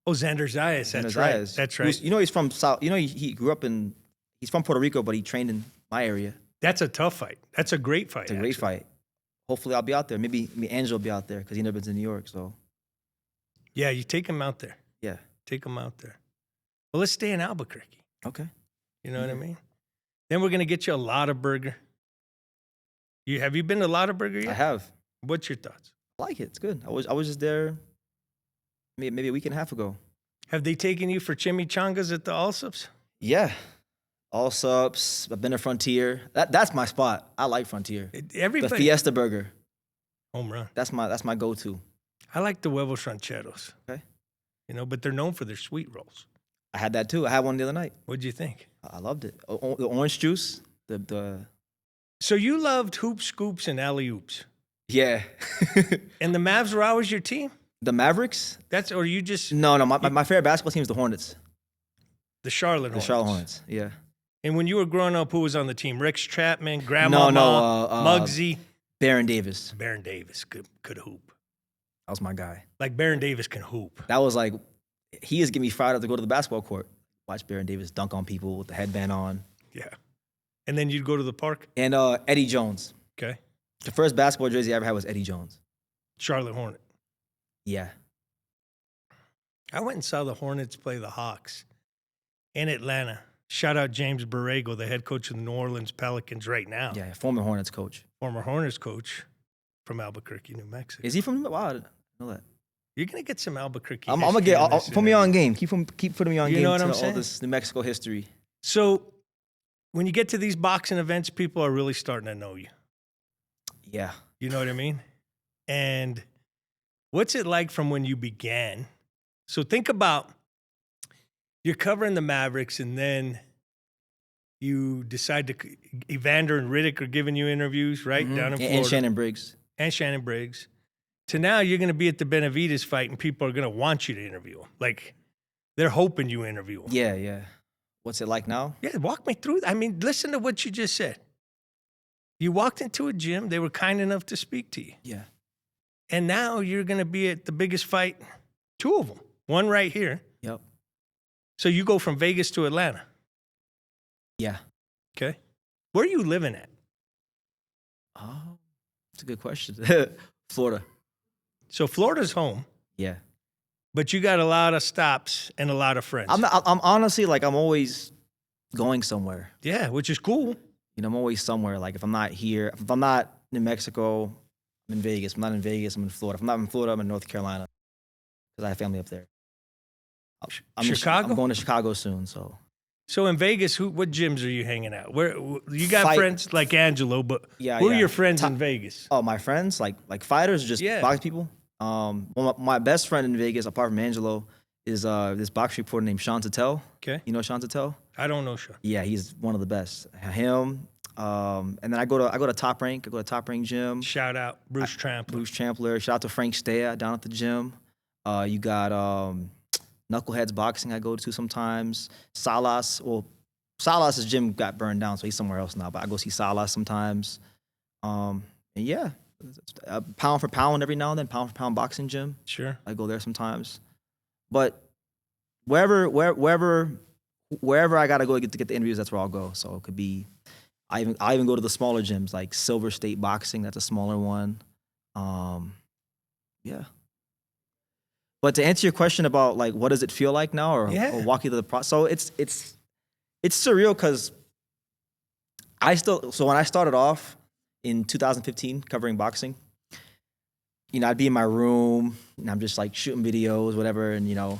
Oh, Xander Zayas. That's right. That's right. He's from South. He grew up in He's from Puerto Rico, but he trained in my area. That's a tough fight. That's a great fight. It's a great fight. Hopefully, I'll be out there. Maybe Angelo will be out there because he never been to New York. So Yeah, you take him out there. yeah. Take him out there. Well, let's stay in Albuquerque. Okay. You know what I mean? Then we're gonna get you a Lotta Burger. Have you been to Lotta Burger yet? I have. What's your thoughts? I like it. It's good. I was just there maybe a week and a half ago. Have they taken you for chimichangas at the Allsups? Yeah. All subs. I've been to Frontier. That's my spot. I like Frontier. Everybody. The Fiesta Burger. Home run. That's my go-to. I like the huevos rancheros. Okay. You know, but they're known for their sweet rolls. I had that too. I had one the other night. What'd you think? I loved it. The orange juice. The So you loved hoops, scoops, and alley-oops. yeah. And the Mavs were always your team? The Mavericks? Or you just No. My favorite basketball team is the Hornets. the Charlotte The Hornets? Charlotte Hornets. Yeah. And when you were growing up, who was on the team? Rex Chapman, Grandma, Muggsy, Baron Davis. Baron Davis could hoop. That was my guy. Like Baron Davis can hoop. That was like, he is getting me fired up to go to the basketball court. Watch Baron Davis dunk on people with the headband on. Yeah. And then you'd go to the park? And Eddie Jones. Okay. The first basketball jersey I ever had was Eddie Jones. Charlotte Hornet. Yeah. I went and saw the Hornets play the Hawks in Atlanta. Shout out James Borrego, the head coach of the New Orleans Pelicans right now. Yeah, former Hornets coach. Former Hornets coach from Albuquerque, New Mexico. Is he from? Wow, I didn't know that. You're going to get some Albuquerque I'm gonna history in get. this Put me on interview. game. Keep putting me on You game know what to I'm all saying? this New Mexico history. So when you get to these boxing events, people are really starting to know you. Yeah. You know what I mean? And what's it like from when you began? So think about you're covering the Mavericks and then you decide to Evander and Riddick are giving you interviews, right? Down in Florida. And Shannon Briggs. And Shannon Briggs. To now you're going to be at the Benavides fight and people are going to want you to interview them. Like they're hoping you interview them. Yeah. What's it like now? Yeah, walk me through. I mean, listen to what you just said. You walked into a gym. They were kind enough to speak to you. Yeah. And now you're going to be at the biggest fight, two of them, one right here. Yep. So you go from Vegas to Atlanta. Yeah. Okay. Where are you living at? Oh, that's a good question. Florida. So Florida's home, Yeah. but you got a lot of stops and a lot of friends. I'm honestly like I'm always going somewhere. Yeah, which is cool. You know, I'm always somewhere. Like if I'm not here, if I'm not in Mexico, I'm in Vegas. If I'm not in Vegas, I'm in Florida. If I'm not in Florida, I'm in North Carolina because I have family up there. Chicago? I'm going to Chicago soon. So in Vegas, what gyms are you hanging out? Where you got Fight. friends like Angelo, but Yeah, who are yeah. your friends in Vegas? oh, my friends, like fighters, or just Yeah. boxing people. Well, my best friend in Vegas, apart from Angelo, is this boxing reporter named Sean Tatel. Okay, You know Sean Tatel? I don't know, Sean. Yeah, he's one of the best. Him. And then I go to Top Rank. I go to Top Rank Gym. Shout out Bruce Trampler. Bruce Champler. Shout out to Frank Stea down at the gym. You got Knuckleheads Boxing I go to sometimes. Salas's gym got burned down, so he's somewhere else now. But I go see Salas sometimes. And yeah, pound for pound every now and then. Pound for pound boxing gym. Sure. I go there sometimes. But wherever I gotta go to get the interviews, that's where I'll go. So it could be. I even go to the smaller gyms like Silver State Boxing. That's a smaller one. Yeah. But to answer your question about like what does it feel like now, or walk you through the process, so it's surreal because when I started off in 2015 covering boxing, you know, I'd be in my room and I'm just like shooting videos, whatever, and you know,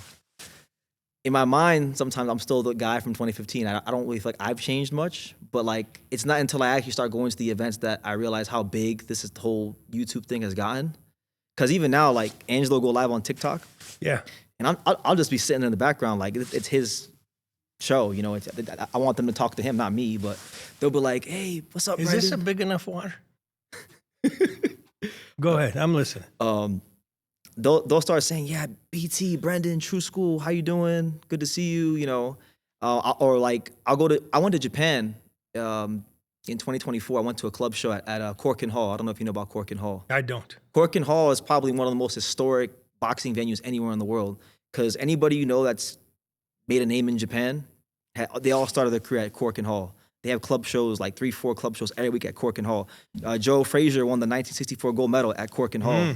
in my mind sometimes I'm still the guy from 2015. I don't really feel like I've changed much, but like it's not until I actually start going to the events that I realize how big this whole YouTube thing has gotten. Because even now, like Angelo go live on TikTok. Yeah. And I'll just be sitting in the background like it's his show, you know. I want them to talk to him, not me. But they'll be like, "Hey, what's up, Is Brendan?" this a big enough water? Go ahead, I'm listening. They'll start saying, "Yeah, BT, Brendan, True School, how you doing? Good to see you." You know, or like I went to Japan in 2024. I went to a club show at Corkin Hall. I don't know if you know about Corkin Hall. I don't. Corkin Hall is probably one of the most historic boxing venues anywhere in the world because anybody you know that's made a name in Japan They all started their career at Cork and Hall. They have club shows, like 3-4 club shows every week at Cork and Hall. Joe Frazier won the 1964 gold medal at Cork and Hall.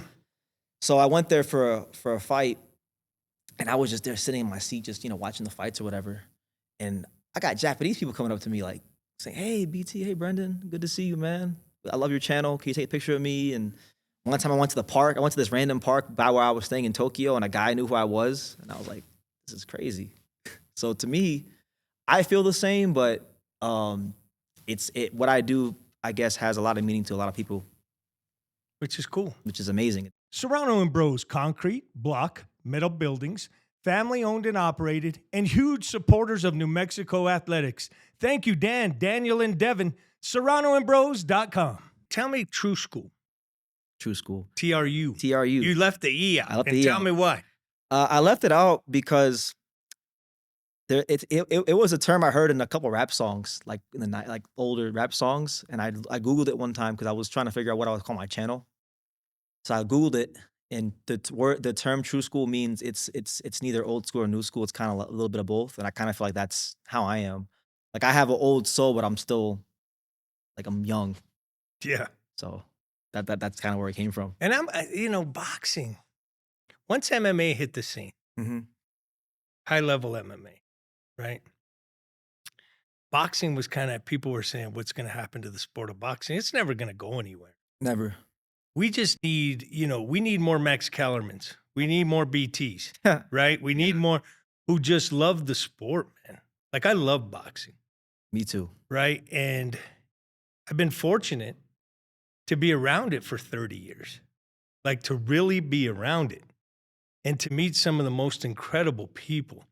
So I went there for a fight, and I was just there sitting in my seat, just watching the fights or whatever. And I got Japanese people coming up to me like saying, "Hey BT, hey Brendan, good to see you, man. I love your channel. Can you take a picture of me?" And one time I went to the park. I went to this random park by where I was staying in Tokyo, and a guy knew who I was, and I was like, "This is crazy." So to me, I feel the same, but what I do, I guess, has a lot of meaning to a lot of people, Which is cool. which is amazing. Serrano and Bros Concrete, Block, Metal Buildings, family owned and operated, and huge supporters of New Mexico athletics. Thank you, Dan, Daniel, and Devin. SerranoandBros.com. Tell me True School. True School. TRU. TRU. You left the E out. I left and the E tell out. me why. I left it out because it was a term I heard in a couple rap songs, like in the night, like older rap songs, and I googled it one time because I was trying to figure out what I would call my channel. So I googled it, and the term True School means it's neither old school or new school. It's kind of a little bit of both, and I kind of feel like that's how I am. Like I have an old soul, but I'm still like I'm young. Yeah. So that's kind of where it came from. And boxing. Once MMA hit the scene, high level MMA, right? Boxing was kind of, people were saying, what's going to happen to the sport of boxing? It's never going to go anywhere. Never. We just need, we need more Max Kellermans. We need more BTs, right? We need more who just love the sport, man. Like I love boxing. Me too. Right? And I've been fortunate to be around it for 30 years. Like to really be around it and to meet some of the most incredible people.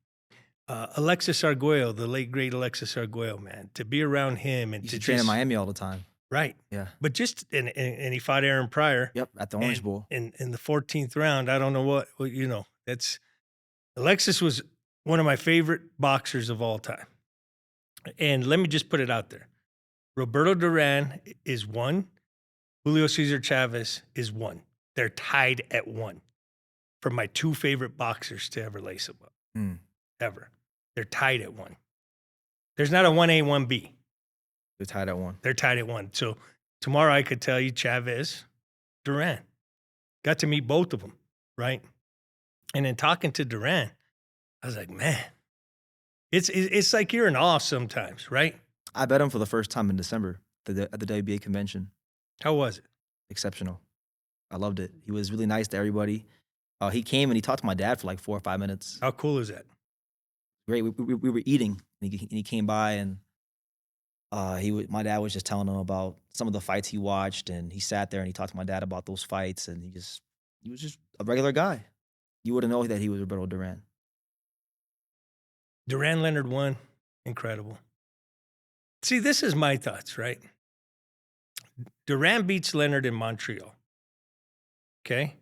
Alexis Arguello, the late, great Alexis Arguello, man, to be around him and He to train in just, Miami all the time. right. Yeah. But just, and he fought Aaron Pryor. Yep. At the Orange Bowl. In the 14th round. I don't know what that's, Alexis was one of my favorite boxers of all time. And let me just put it out there. Roberto Duran is 1. Julio Cesar Chavez is 1. They're tied at 1 for my 2 favorite boxers to ever lace them up. Ever. They're tied at 1. There's not a 1A, 1B. They're tied at 1. They're tied at 1. So tomorrow I could tell you Chavez, Duran. Got to meet both of them, right? And then talking to Duran, I was like, man, it's like you're in awe sometimes, right? I bet him for the first time in December at the WBA convention. How was it? Exceptional. I loved it. He was really nice to everybody. He came and he talked to my dad for like 4 or 5 minutes. How cool is that? Great. We were eating, and he came by, and my dad was just telling him about some of the fights he watched, and he sat there and he talked to my dad about those fights, and he was just a regular guy. You wouldn't know that he was Roberto Duran. Duran Leonard won. Incredible. See, this is my thoughts, right? Duran beats Leonard in Montreal. Okay?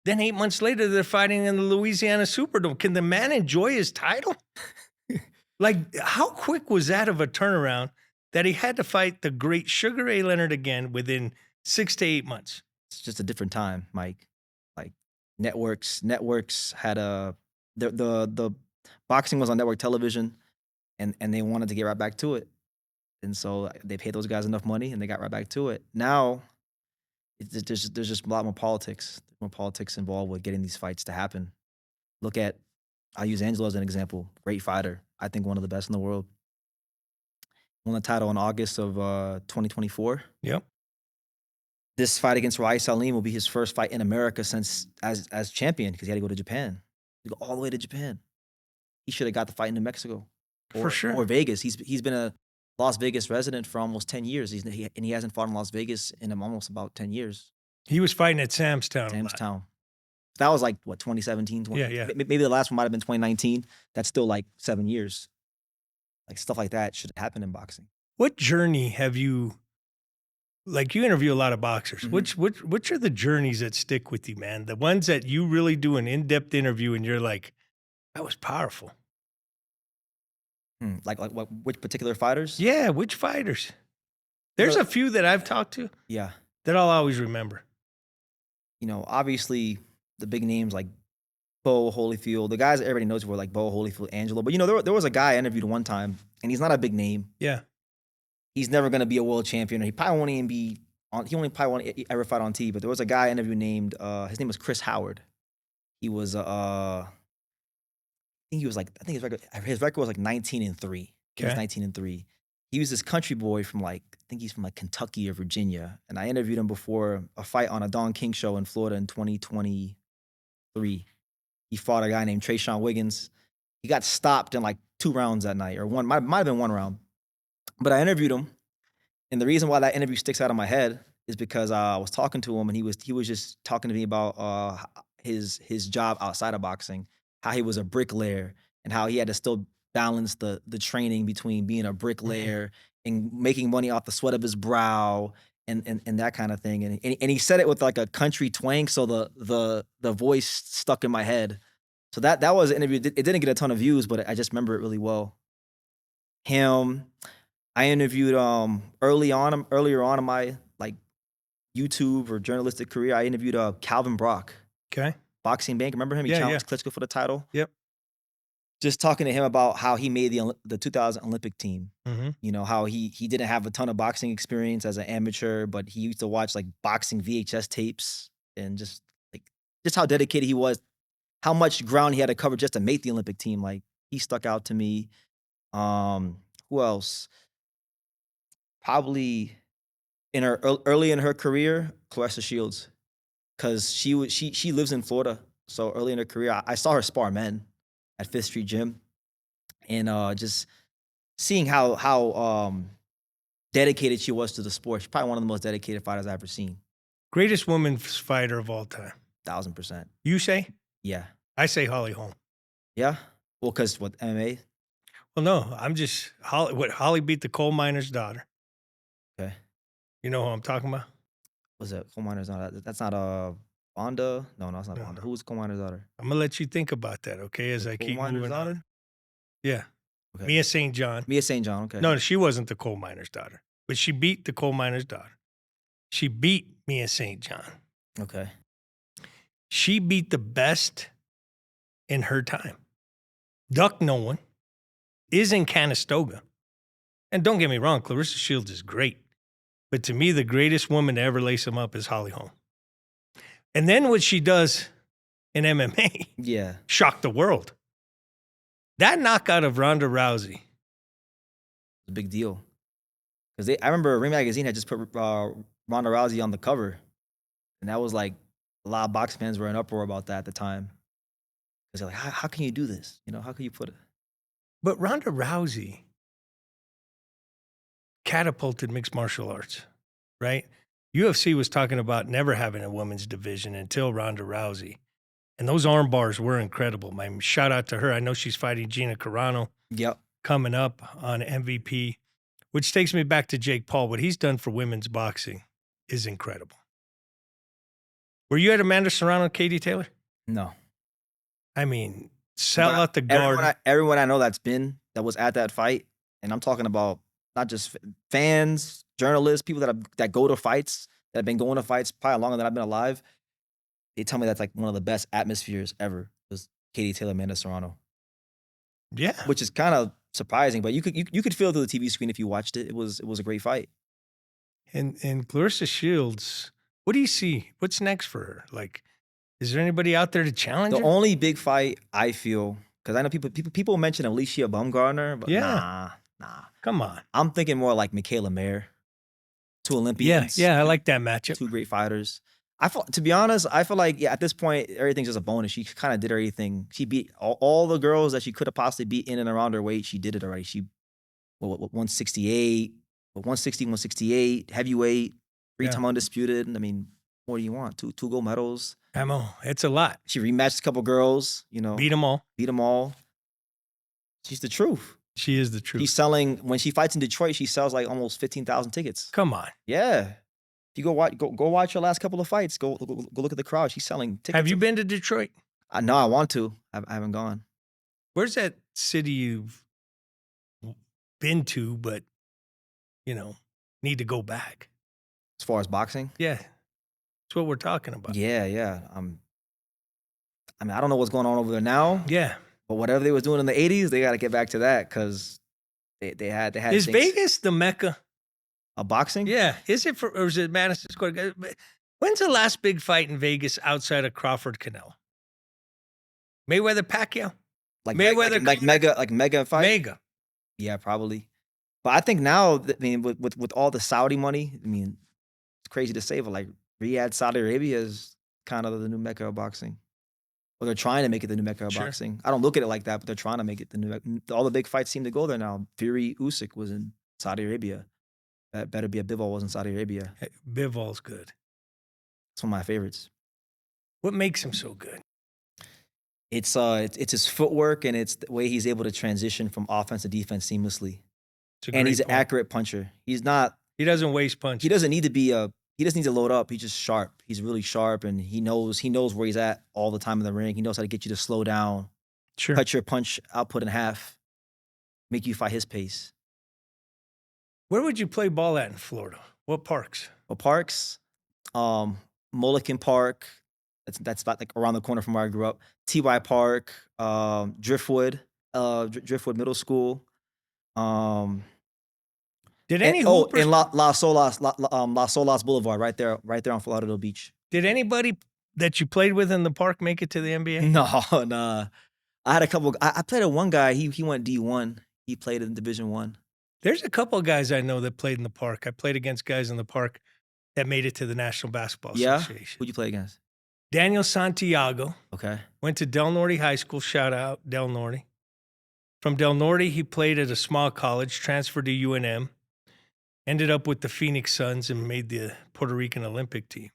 Then 8 months later, they're fighting in the Louisiana Superdome. Can the man enjoy his title? Like, how quick was that of a turnaround that he had to fight the great Sugar Ray Leonard again within 6 to 8 months? It's just a different time, Mike. Like networks had the boxing was on network television, and they wanted to get right back to it. And so they paid those guys enough money, and they got right back to it. Now, there's just a lot more politics. There's more politics involved with getting these fights to happen. I'll use Angelo as an example. Great fighter. I think one of the best in the world. Won the title in August of 2024. Yep. This fight against Rai Salim will be his first fight in America since as champion, because he had to go to Japan. He go all the way to Japan. He should have got the fight in New Mexico. For sure. Or Vegas. He's been a Las Vegas resident for almost 10 years. And he hasn't fought in Las Vegas in almost about 10 years. He was fighting at Sam's Town. That was like, what, 2017? Yeah. Maybe the last one might have been 2019. That's still like 7 years. Like stuff like that should happen in boxing. What journey have you, like you interview a lot of boxers. Mm-hmm. Which are the journeys that stick with you, man? The ones that you really do an in-depth interview and you're like, that was powerful. Like what? Which particular fighters? Yeah, which fighters? There's a few that I've talked to. Yeah. That I'll always remember. Obviously the big names like Bo Holyfield. The guys that everybody knows were like Bo Holyfield, Angelo. But there was a guy I interviewed one time, and he's not a big name. Yeah. He's never gonna be a world champion. He probably won't even be on. He only probably won't ever fight on TV. But there was a guy I interviewed named his name was Chris Howard. He was I think he was like I think his record was like 19-3. He was Okay. 19-3. He was this country boy from like I think he's from like Kentucky or Virginia. And I interviewed him before a fight on a Don King show in Florida in 2023. He fought a guy named Trayshawn Wiggins. He got stopped in like 2 rounds that night, or one might have been 1 round. But I interviewed him, and the reason why that interview sticks out of my head is because I was talking to him, and he was just talking to me about his job outside of boxing, how he was a bricklayer, and how he had to still balance the training between being a bricklayer and making money off the sweat of his brow and that kind of thing. And he said it with like a country twang, so the voice stuck in my head. So that was an interview. It didn't get a ton of views, but I just remember it really well. Him. I interviewed earlier on in my like YouTube or journalistic career. I interviewed Calvin Brock, Okay. boxing bank. Remember him? He Yeah, challenged Klitschko for the title. Yep. Just talking to him about how he made the 2000 Olympic team. Mm-hmm. You know how he didn't have a ton of boxing experience as an amateur, but he used to watch like boxing VHS tapes and just how dedicated he was, how much ground he had to cover just to make the Olympic team. Like he stuck out to me. Who else? Probably early in her career, Clarissa Shields, because she lives in Florida. So early in her career, I saw her spar men at Fifth Street Gym, and just seeing how dedicated she was to the sport. She's probably one of the most dedicated fighters I've ever seen. Greatest women's fighter of all time. 1000%. You say? Yeah. I say Holly Holm. Yeah. Well, because what MMA? Well, no, I'm just Holly beat the coal miner's daughter. Okay. You know who I'm talking about? What's that? Coal miner's daughter. That's not Vonda. No, that's not No, Vonda. no. Who's coal miner's daughter? I'm gonna let you think about that, okay? As I Coal keep miner's moving daughter? on. Yeah, Okay. Mia St. John. Mia St. John. Okay. No, she wasn't the coal miner's daughter, but she beat the coal miner's daughter. She beat Mia St. John. Okay. She beat the best in her time. Duck no one. Is in Conestoga. And don't get me wrong, Clarissa Shields is great. But to me, the greatest woman to ever lace them up is Holly Holm. And then what she does in MMA Yeah. shocked the world. That knockout of Ronda Rousey. It's a big deal. Because I remember Ring Magazine had just put Ronda Rousey on the cover. And that was like, a lot of boxing fans were in uproar about that at the time. Because they're like, how can you do this? You know, how can you put it? But Ronda Rousey catapulted mixed martial arts, right? UFC was talking about never having a women's division until Ronda Rousey. And those arm bars were incredible. My shout out to her. I know she's fighting Gina Carano Yep. coming up on MVP, which takes me back to Jake Paul. What he's done for women's boxing is incredible. Were you at Amanda Serrano and Katie Taylor? No. I mean, sell But out the guard. Everyone I know that was at that fight, and I'm talking about not just fans, journalists, people that go to fights, that have been going to fights probably longer than I've been alive. They tell me that's like one of the best atmospheres ever. Was Katie Taylor, Amanda Serrano, Yeah. which is kind of surprising, but you could feel it through the TV screen if you watched it. It was a great fight. And Clarissa Shields, what do you see? What's next for her? Like, is there anybody out there to challenge The her? only big fight I feel, because I know people mention Alicia Baumgartner, but Yeah. nah. Come on. I'm thinking more like Michaela Mayer. 2 Olympians. Yeah, I like that matchup. 2 great fighters. To be honest, I feel like at this point everything's just a bonus. She kind of did everything. She beat all the girls that she could have possibly beat in and around her weight. She did it already. She 168, 160, 168, heavyweight, 3-time undisputed. I mean, what do you want? Two gold medals. Ammo, it's a lot. She rematched a couple girls. You know, Beat them all. beat them all. She's the truth. She is the truth. She's selling when she fights in Detroit. She sells like almost 15,000 tickets. Come on. Yeah. If you go watch her last couple of fights. Go look at the crowd. She's selling tickets. Have you been to Detroit? No, I want to. I haven't gone. Where's that city you've been to, but, need to go back? As far as boxing? Yeah. That's what we're talking about. Yeah. I mean, I don't know what's going on over there now, Yeah. but whatever they was doing in the 80s, they got to get back to that because they had Is things. Vegas the Mecca? A boxing? Yeah. Is it or is it Madison Square Garden? When's the last big fight in Vegas outside of Crawford Canelo? Mayweather Pacquiao? Like Mayweather mega fight? Mega. Yeah, probably. But I think now, I mean, with all the Saudi money, I mean, it's crazy to say, but like Riyadh, Saudi Arabia is kind of the new Mecca of boxing. Or they're trying to make it the new Mecca of Sure. boxing. I don't look at it like that, but they're trying to make it the new. All the big fights seem to go there now. Fury Usyk was in Saudi Arabia. That better be a Bivol was in Saudi Arabia. Hey, Bivol's good. It's one of my favorites. What makes him so good? It's his footwork and it's the way he's able to transition from offense to defense seamlessly. It's a And great he's an point. accurate puncher. He's not. He doesn't waste punches. He doesn't need to be a. He doesn't need to load up. He's just sharp. He's really sharp, and he knows where he's at all the time in the ring. He knows how to get you to slow down, Sure. cut your punch output in half, make you fight his pace. Where would you play ball at in Florida? What parks? Well, parks, Mullican Park. That's about like around the corner from where I grew up. T.Y. Park, Driftwood, Driftwood Middle School. Did any And, hoopers, in Las Solas Boulevard, right there on Florida Beach. did anybody that you played with in the park make it to the NBA? No, nah. I had a couple. I played with one guy. He went D1. He played in Division 1. There's a couple of guys I know that played in the park. I played against guys in the park that made it to the National Basketball Yeah? Association. Who'd you play against? Daniel Santiago Okay. went to Del Norte High School. Shout out Del Norte. From Del Norte, he played at a small college, transferred to UNM, ended up with the Phoenix Suns, and made the Puerto Rican Olympic team.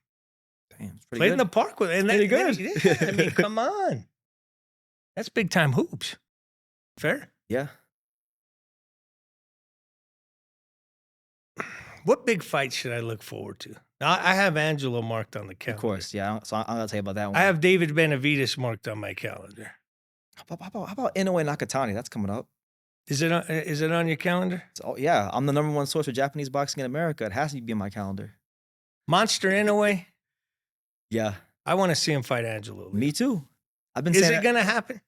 Damn, it's pretty Played good. in the park with, and Pretty that, good. yeah, I mean, come on, that's big time hoops. Fair. Yeah. What big fight should I look forward to? Now, I have Angelo marked on the calendar. Of course. Yeah. So I'm gonna tell you about that one. I have David Benavides marked on my calendar. How about Inoue Nakatani? That's coming up. Is it on your calendar? So, yeah, I'm the #1 source for Japanese boxing in America. It has to be on my calendar. Monster Inoue. Yeah. I want to see him fight Angelo. Me too. I've been Is saying it gonna happen?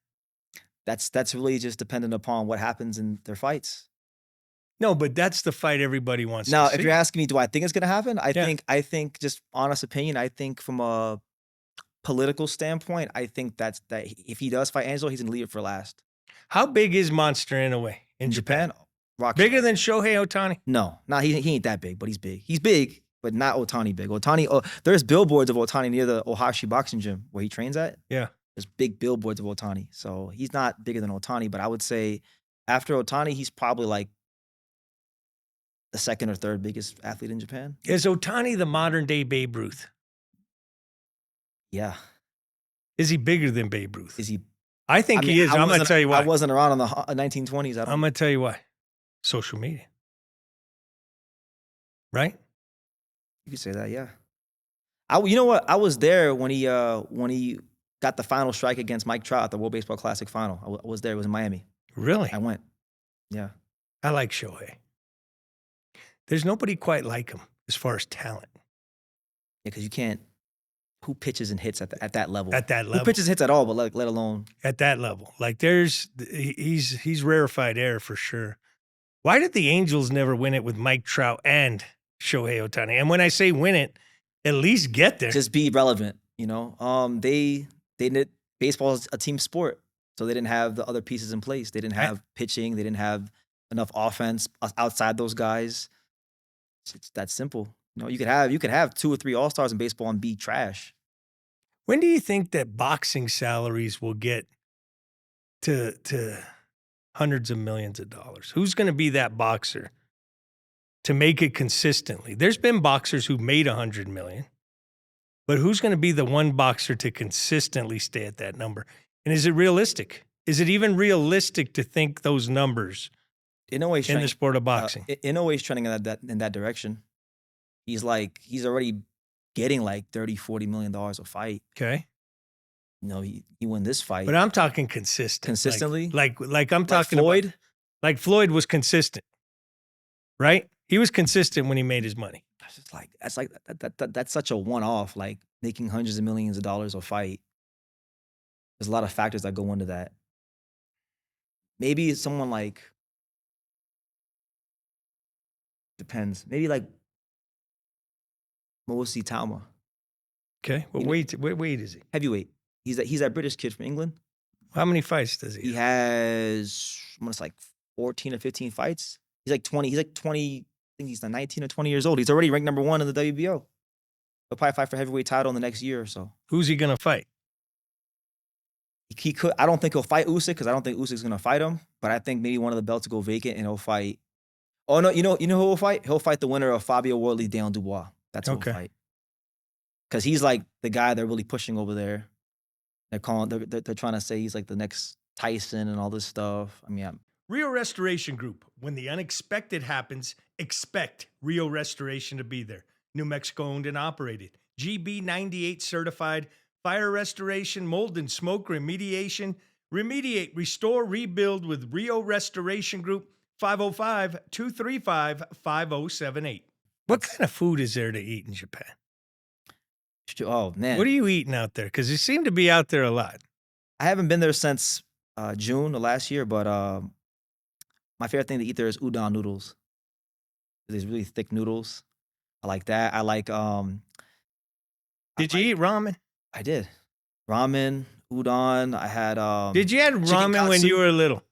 that's really just dependent upon what happens in their fights. No, but that's the fight everybody wants Now, to see. if you're asking me, do I think it's gonna happen? Yeah. I think just honest opinion, I think from a political standpoint, I think that if he does fight Angelo, he's gonna leave it for last. How big is Monster Inoue in Japan? Rock Bigger than Shohei Ohtani? No, he ain't that big, but he's big. He's big, but not Ohtani big. There's billboards of Ohtani near the Ohashi boxing gym where he trains at. Yeah. There's big billboards of Ohtani. So he's not bigger than Ohtani, but I would say after Ohtani, he's probably like the second or third biggest athlete in Japan. Is Ohtani the modern day Babe Ruth? Yeah. Is he bigger than Babe Ruth? Is he? I think he is. I'm going to tell you why. I wasn't around in the 1920s. I'm going to tell you why. Social media. Right? You could say that, yeah. You know what? I was there when he got the final strike against Mike Trout at the World Baseball Classic final. I was there. It was in Miami. Really? I went. Yeah. I like Shohei. There's nobody quite like him as far as talent. Yeah, because you can't. Who pitches and hits at that level? At that level. Who pitches and hits at all, but let alone At that level. Like he's rarefied air for sure. Why did the Angels never win it with Mike Trout and Shohei Ohtani? And when I say win it, at least get there. just be relevant. You know, they did baseball is a team sport, so they didn't have the other pieces in place. They didn't have pitching. They didn't have enough offense outside those guys. It's that simple. You know, you could have 2 or 3 all-stars in baseball and be trash. When do you think that boxing salaries will get to hundreds of millions of dollars? Who's going to be that boxer to make it consistently? There's been boxers who made 100 million, but who's going to be the one boxer to consistently stay at that number? And is it realistic? Is it even realistic to think those numbers in the sport of boxing? Inoue's trending in that direction. He's already getting like $30-40 million a fight. Okay. You know, he won this fight. But I'm talking consistent. Consistently? Like I'm talking Floyd? about, like Floyd was consistent, right? He was consistent when he made his money. That's such a one-off, like making hundreds of millions of dollars a fight. There's a lot of factors that go into that. Maybe someone like depends. Maybe like Mosi Talma, Okay. Well, You know- what weight is he? heavyweight. He's that British kid from England. How many fights does he He have? has, I want to say like 14 or 15 fights. He's like 20. He's like 20. I think he's 19 or 20 years old. He's already ranked number 1 in the WBO. He'll probably fight for heavyweight title in the next year or so. Who's he going to fight? He could. I don't think he'll fight Usyk because I don't think Usyk's gonna fight him. But I think maybe one of the belts will go vacant and he'll fight. Oh no, you know who he'll fight? He'll fight the winner of Fabio Wardley, Daniel Dubois. That's who Okay. he'll fight. Because he's like the guy they're really pushing over there. They're calling. They're trying to say he's like the next Tyson and all this stuff. I mean, Rio Restoration Group. When the unexpected happens, expect Rio Restoration to be there. New Mexico owned and operated. GB98 certified. Fire restoration, mold and smoke remediation. Remediate, restore, rebuild with Rio Restoration Group. 505-235-5078. What kind of food is there to eat in Japan? oh man, What are you eating out there? Because you seem to be out there a lot. I haven't been there since June of last year, but my favorite thing to eat there is udon noodles. These really thick noodles. I like that. I like Did you eat ramen? I did. Ramen, udon. I had Did you have chicken ramen when katsu. you were little?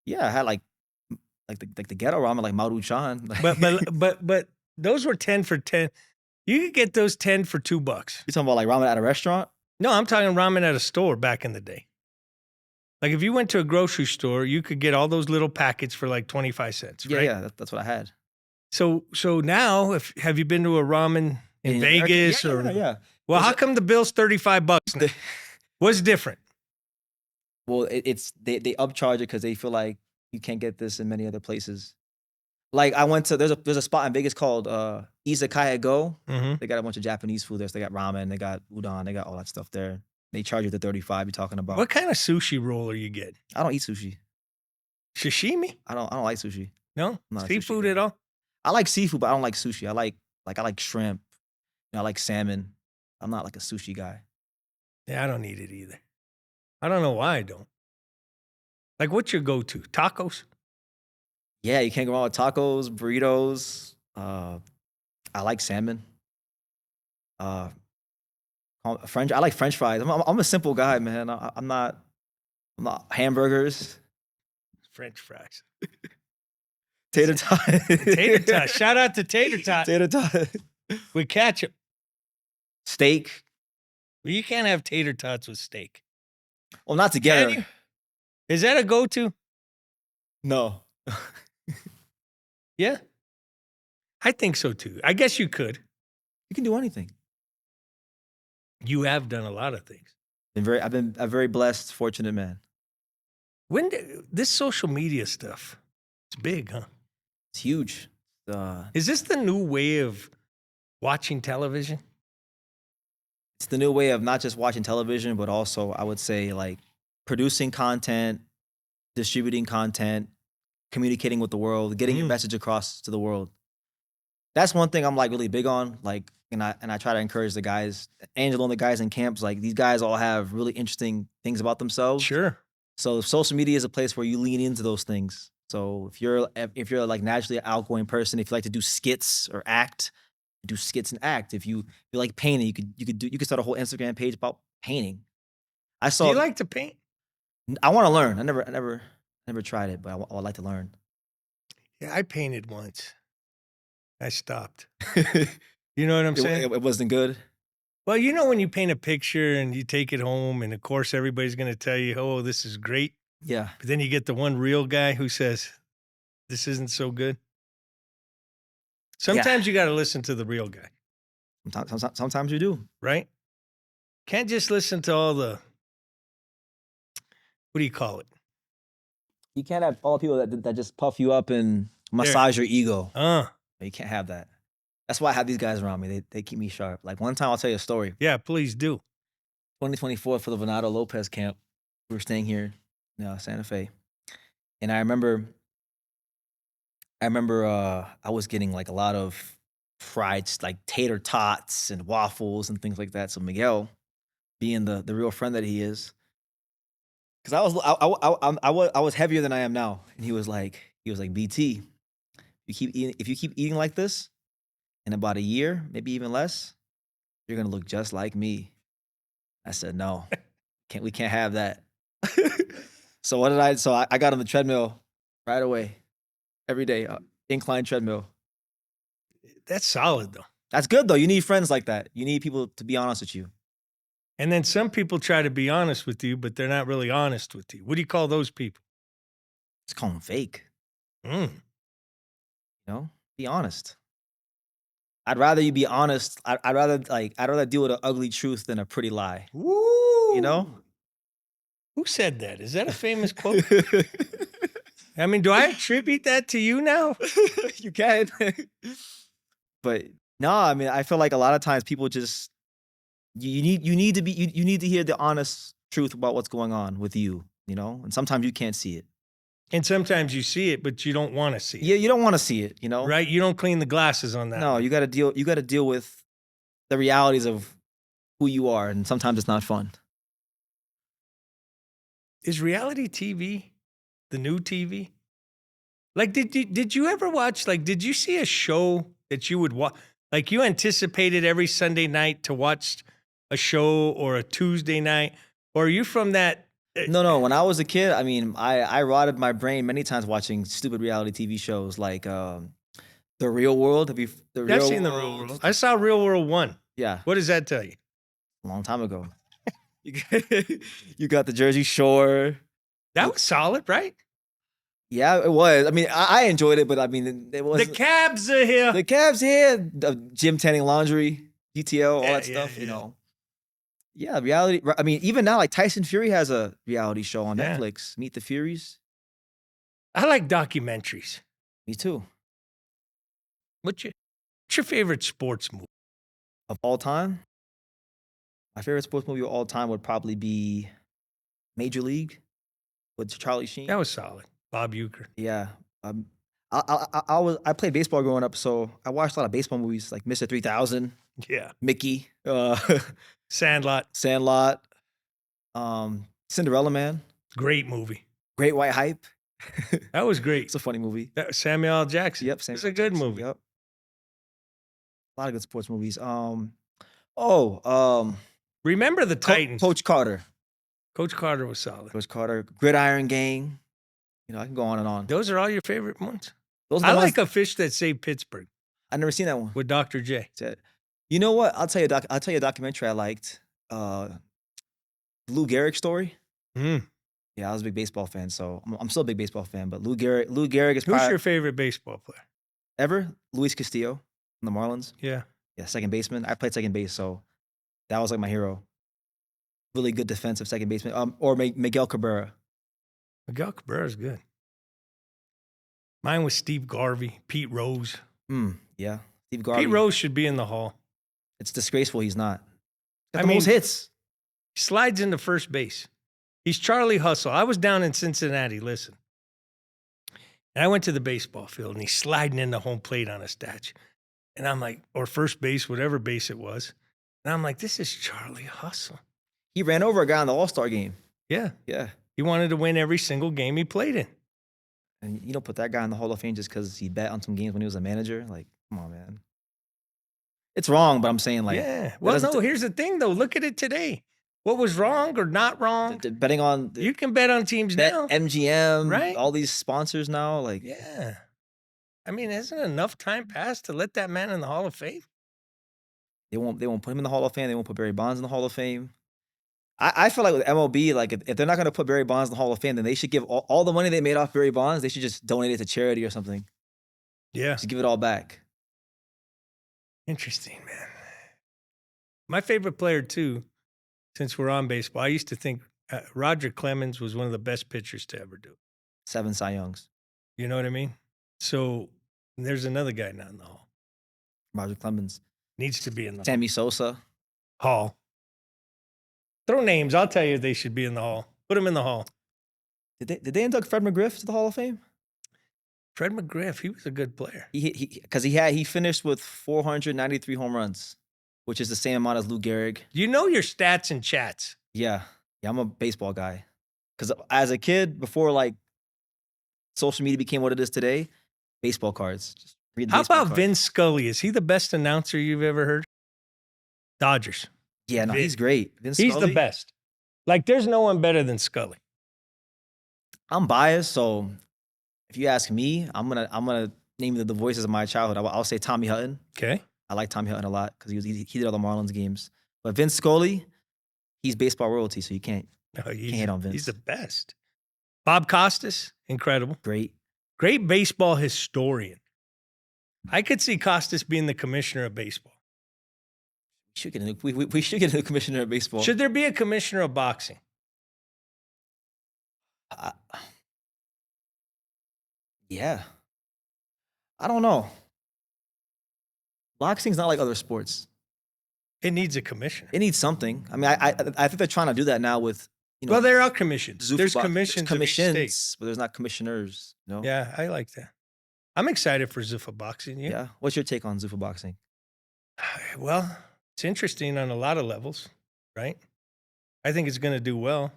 Yeah, I had like the ghetto ramen, like Maruchan. But those were 10 for 10. You could get those 10 for $2. You talking about like ramen at a restaurant? No, I'm talking ramen at a store back in the day. Like if you went to a grocery store, you could get all those little packets for like 25 cents, Yeah, right? yeah, that's what I had. So now, have you been to a ramen in America? Vegas Yeah, or? yeah. Well, Was how it- come the bill's $35 now? What's different? Well, it's they upcharge it because they feel like you can't get this in many other places. Like I went to there's a spot in Vegas called Izakaya Go. Mm-hmm. They got a bunch of Japanese food there. So they got ramen, they got udon, they got all that stuff there. They charge you the 35 you're talking about. What kind of sushi roll are you getting? I don't eat sushi. Sashimi? I don't like sushi. No, I'm not a sushi seafood guy. at all? I like seafood, but I don't like sushi. I like shrimp. I like salmon. I'm not like a sushi guy. Yeah, I don't eat it either. I don't know why I don't. Like, what's your go-to? Tacos? Yeah, you can't go wrong with tacos, burritos. I like salmon. French. I like French fries. I'm a simple guy, man. I'm not hamburgers, French fries. tater tot, Tater tot. Shout out to tater tot tater tot, with ketchup. steak. Well, you can't have tater tots with steak. Well, not Can together. you? Is that a go-to? No. Yeah. I think so too. I guess you could. You can do anything. You have done a lot of things. I've been a very blessed, fortunate man. When did, this social media stuff, it's big, huh? It's huge. Is this the new way of watching television? It's the new way of not just watching television, but also I would say like producing content, distributing content, communicating with the world, getting your message across to the world. That's one thing I'm like really big on. Like, and I try to encourage the guys, Angelo and the guys in camps. Like these guys all have really interesting things about themselves. Sure. So social media is a place where you lean into those things. So if you're like naturally an outgoing person, if you like to do skits or act, do skits and act. If you like painting, you could start a whole Instagram page about painting. I Do saw. you like to paint? I want to learn. I never tried it, but I would like to learn. Yeah, I painted once. I stopped. You know what I'm saying? It wasn't good. Well, you know when you paint a picture and you take it home, and of course everybody's going to tell you, "Oh, this is great," Yeah. but then you get the one real guy who says, "This isn't so good." Sometimes you got to listen to the real guy, Sometimes you do. right? Can't just listen to all the, what do you call it? You can't have all the people that just puff you up and massage your ego. You can't have that. That's why I have these guys around me. They keep me sharp. Like one time, I'll tell you a story. Yeah, please do. 2024 for the Venado Lopez camp. We were staying here, Santa Fe, and I remember I was getting like a lot of fried like tater tots and waffles and things like that. So Miguel, being the real friend that he is, Because I was heavier than I am now, and he was like BT, if you keep eating like this, in about a year, maybe even less, you're gonna look just like me. I said no, we can't have that. So what did I? So I got on the treadmill right away, every day, incline treadmill. That's solid though. That's good though. You need friends like that. You need people to be honest with you. And then some people try to be honest with you, but they're not really honest with you. What do you call those people? Just call them fake. Mm. You know, be honest. I'd rather you be honest. I'd rather deal with an ugly truth than a pretty lie. Woo! You know? Who said that? Is that a famous quote? I mean, do I attribute that to you now? You can. But no, I mean, I feel like a lot of times people just you need to hear the honest truth about what's going on with you, you know? And sometimes you can't see it. And sometimes you see it, but you don't want to see it. Yeah, you don't want to see it, you know? Right? You don't clean the glasses on that. No, you got to deal with the realities of who you are, and sometimes it's not fun. Is reality TV the new TV? Like, did you ever watch, like, did you see a show that you would watch? Like, you anticipated every Sunday night to watch a show or a Tuesday night? Or are you from that? No. When I was a kid, I mean, I rotted my brain many times watching stupid reality TV shows like The Real World. I've seen The Real World. I saw Real World 1. Yeah. What does that tell you? A long time ago. You got the Jersey Shore. That was solid, right? Yeah, it was. I mean, I enjoyed it, but I mean, it was The Cabs are here. The Cavs here, gym tanning laundry, GTO, all that stuff, you know. Yeah, reality. I mean, even now, like Tyson Fury has a reality show on Netflix, Meet the Furies. I like documentaries. Me too. What's your favorite sports movie? Of all time? My favorite sports movie of all time would probably be Major League with Charlie Sheen. That was solid. Bob Uecker. Yeah. I played baseball growing up, so I watched a lot of baseball movies like Mr. 3000. Yeah. Mickey. Sandlot. Cinderella Man. Great movie. Great White Hype. That was great. It's a funny movie. Samuel L. Jackson. Yep. It's a good movie. Yep. A lot of good sports movies. Remember the Titans. Coach Carter. Coach Carter was solid. Coach Carter. Gridiron Gang. You know, I can go on and on. Those are all your favorite ones? Those are I the like ones, A Fish That Saved Pittsburgh I've never seen that one. with Dr. J. You know what? I'll tell you a documentary I liked. Lou Gehrig story. Mm. Yeah, I was a big baseball fan, so I'm still a big baseball fan. But Lou Gehrig is Who's probably your favorite baseball player? ever. Luis Castillo from the Marlins. Yeah. Yeah, second baseman. I played second base, so that was like my hero. Really good defensive second baseman. Or Miguel Cabrera. Miguel Cabrera's good. Mine was Steve Garvey, Pete Rose. Yeah, Steve Garvey. Pete Rose should be in the Hall. It's disgraceful he's not. Got I the mean- most hits. He slides into first base. He's Charlie Hustle. I was down in Cincinnati, listen. And I went to the baseball field, and he's sliding into home plate on a statue. And I'm like, or first base, whatever base it was. And I'm like, this is Charlie Hustle. He ran over a guy in the All-Star game. Yeah. Yeah. He wanted to win every single game he played in. And you don't put that guy in the Hall of Fame just because he bet on some games when he was a manager. Like, come on, man. It's wrong, but I'm saying like, yeah. Well, no, here's the thing, though. Look at it today. What was wrong or not wrong? betting on You can bet on teams now. MGM, Right? all these sponsors now, like Yeah. I mean, hasn't enough time passed to let that man in the Hall of Fame? they won't put him in the Hall of Fame. They won't put Barry Bonds in the Hall of Fame. I feel like with MLB, like if they're not going to put Barry Bonds in the Hall of Fame, then they should give all the money they made off Barry Bonds. They should just donate it to charity or something. Yeah. Just give it all back. Interesting, man. My favorite player, too, since we're on baseball, I used to think Roger Clemens was one of the best pitchers to ever do it. 7 Cy Youngs. You know what I mean? So there's another guy now in the Hall. Roger Clemens. Needs to be in the Sammy Sosa. Hall. Throw names. I'll tell you they should be in the Hall. Put them in the Hall. Did they induct Fred McGriff to the Hall of Fame? Fred McGriff, he was a good player. He finished with 493 home runs, which is the same amount as Lou Gehrig. You know your stats and chats. Yeah, I'm a baseball guy. Because as a kid, before like social media became what it is today, baseball cards. Just read the How baseball about cards. Vince Scully? Is he the best announcer you've ever heard? Dodgers. Yeah, no, Vin- he's great. Vince He's Scully, the best. Like, there's no one better than Scully. I'm biased, so if you ask me, I'm gonna name the voices of my childhood. I'll say Tommy Hutton. Okay. I like Tommy Hutton a lot because he did all the Marlins games. But Vince Scully, he's baseball royalty, so you can't No, hate on Vince. He's the best. Bob Costas, incredible. Great. Great baseball historian. I could see Costas being the commissioner of baseball. We should get a new commissioner of baseball. Should there be a commissioner of boxing? Yeah. I don't know. Boxing's not like other sports. It needs a commissioner. It needs something. I mean, I think they're trying to do that now with, you know. Well, there are commissions. Zuffa There's box- commissions, of each state. but there's not commissioners. You know? Yeah, I like that. I'm excited for Zuffa boxing. You? Yeah. What's your take on Zuffa boxing? Well, it's interesting on a lot of levels, right? I think it's going to do well.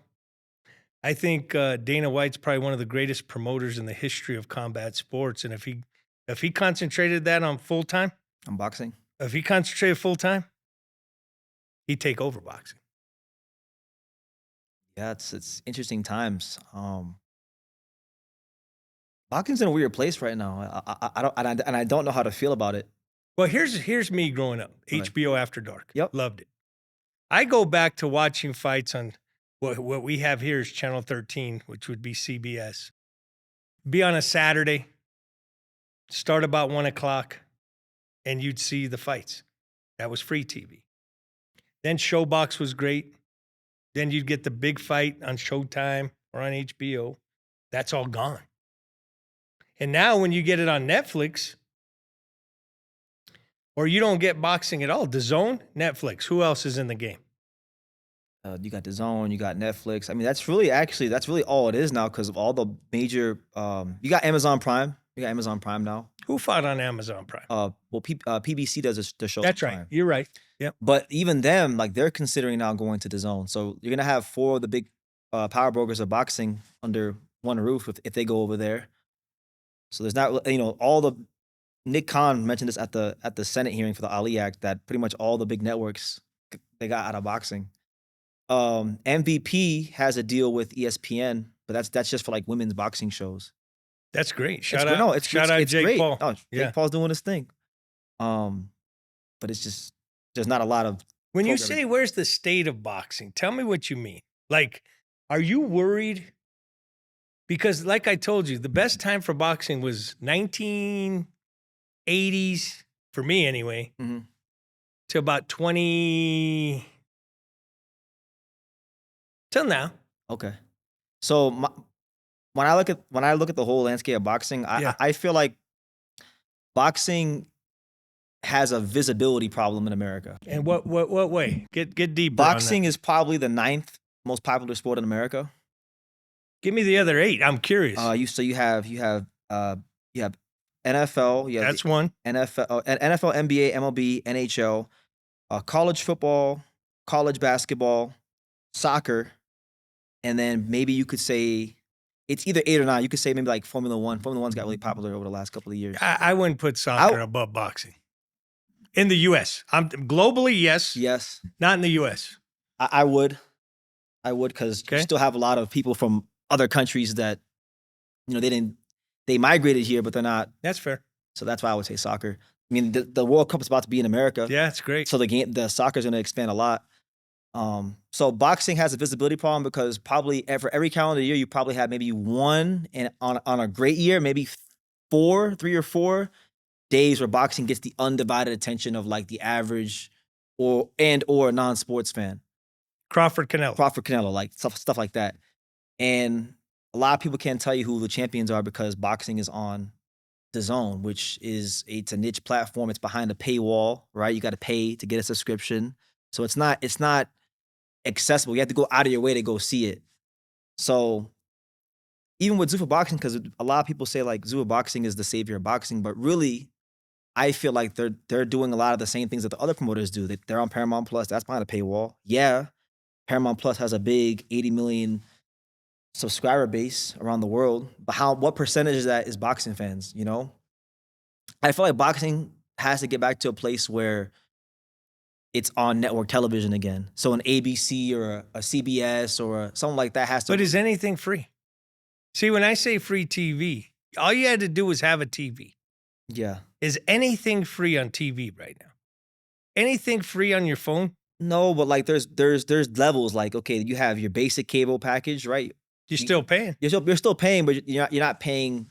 I think Dana White's probably one of the greatest promoters in the history of combat sports, and if he concentrated that on full time, On boxing? if he concentrated full time, he'd take over boxing. Yeah, it's interesting times. Boxing's in a weird place right now. I don't know how to feel about it. Well, here's me growing up. Go ahead. HBO After Dark. Yep. Loved it. I go back to watching fights on what we have here is Channel 13, which would be CBS. Be on a Saturday, start about 1 o'clock, and you'd see the fights. That was free TV. Then Showbox was great. Then you'd get the big fight on Showtime or on HBO. That's all gone. And now when you get it on Netflix, or you don't get boxing at all, DAZN, Netflix, who else is in the game? You got DAZN, you got Netflix. I mean, that's really all it is now because of all the major. You got Amazon Prime. You got Amazon Prime now. Who fought on Amazon Prime? PBC does the show. That's right. Prime. You're right. Yep. But even them, like they're considering now going to DAZN. So you're gonna have 4 of the big power brokers of boxing under one roof if they go over there. So there's not, all the. Nick Khan mentioned this at the Senate hearing for the Ali Act that pretty much all the big networks they got out of boxing. MVP has a deal with ESPN, but that's just for like women's boxing shows. That's great. It's Shout out Jake great. Paul. Oh, Yeah. Jake Paul's doing his thing. But it's just there's not a lot of When you programming. say where's the state of boxing, tell me what you mean. Like, are you worried? Because like I told you, the best time for boxing was 1980s, for me anyway, Mhm. to about 20 till now. Okay. So when I look at the whole landscape of boxing, Yeah. I feel like boxing has a visibility problem in America. And what way? Get deeper. Boxing is probably the 9th most popular sport in America. Give me the other 8. I'm curious. You have NFL. You have That's one. NFL, NBA, MLB, NHL, college football, college basketball, soccer, and then maybe you could say it's either 8 or 9. You could say maybe like Formula 1. Formula 1's got really popular over the last couple of years. I wouldn't put soccer above boxing. In the U.S. Globally, yes. Yes, Not in the U.S. I would because Okay. you still have a lot of people from other countries that they migrated here, but they're not. That's fair. So that's why I would say soccer. I mean, the World Cup is about to be in America. Yeah, it's great. So the soccer is going to expand a lot. So boxing has a visibility problem because probably for every calendar year, you probably have maybe one, and on a great year, maybe 3 or 4 days where boxing gets the undivided attention of like the average or non-sports fan. Crawford Canelo. Like stuff like that. And a lot of people can't tell you who the champions are because boxing is on DAZN, which it's a niche platform. It's behind a paywall, right? You got to pay to get a subscription. So it's not accessible. You have to go out of your way to go see it. So even with Zuffa boxing, because a lot of people say like Zuffa boxing is the savior of boxing, but really, I feel like they're doing a lot of the same things that the other promoters do. They're on Paramount Plus. That's behind a paywall. Yeah, Paramount Plus has a big 80 million subscriber base around the world, but what percentage of that is boxing fans, you know? I feel like boxing has to get back to a place where it's on network television again. So an ABC or a CBS or something like that has to. But is anything free? See, when I say free TV, all you had to do was have a TV. Yeah. Is anything free on TV right now? Anything free on your phone? No, but like there's levels. Like, okay, you have your basic cable package, right? You're still paying. You're still paying, but you're not paying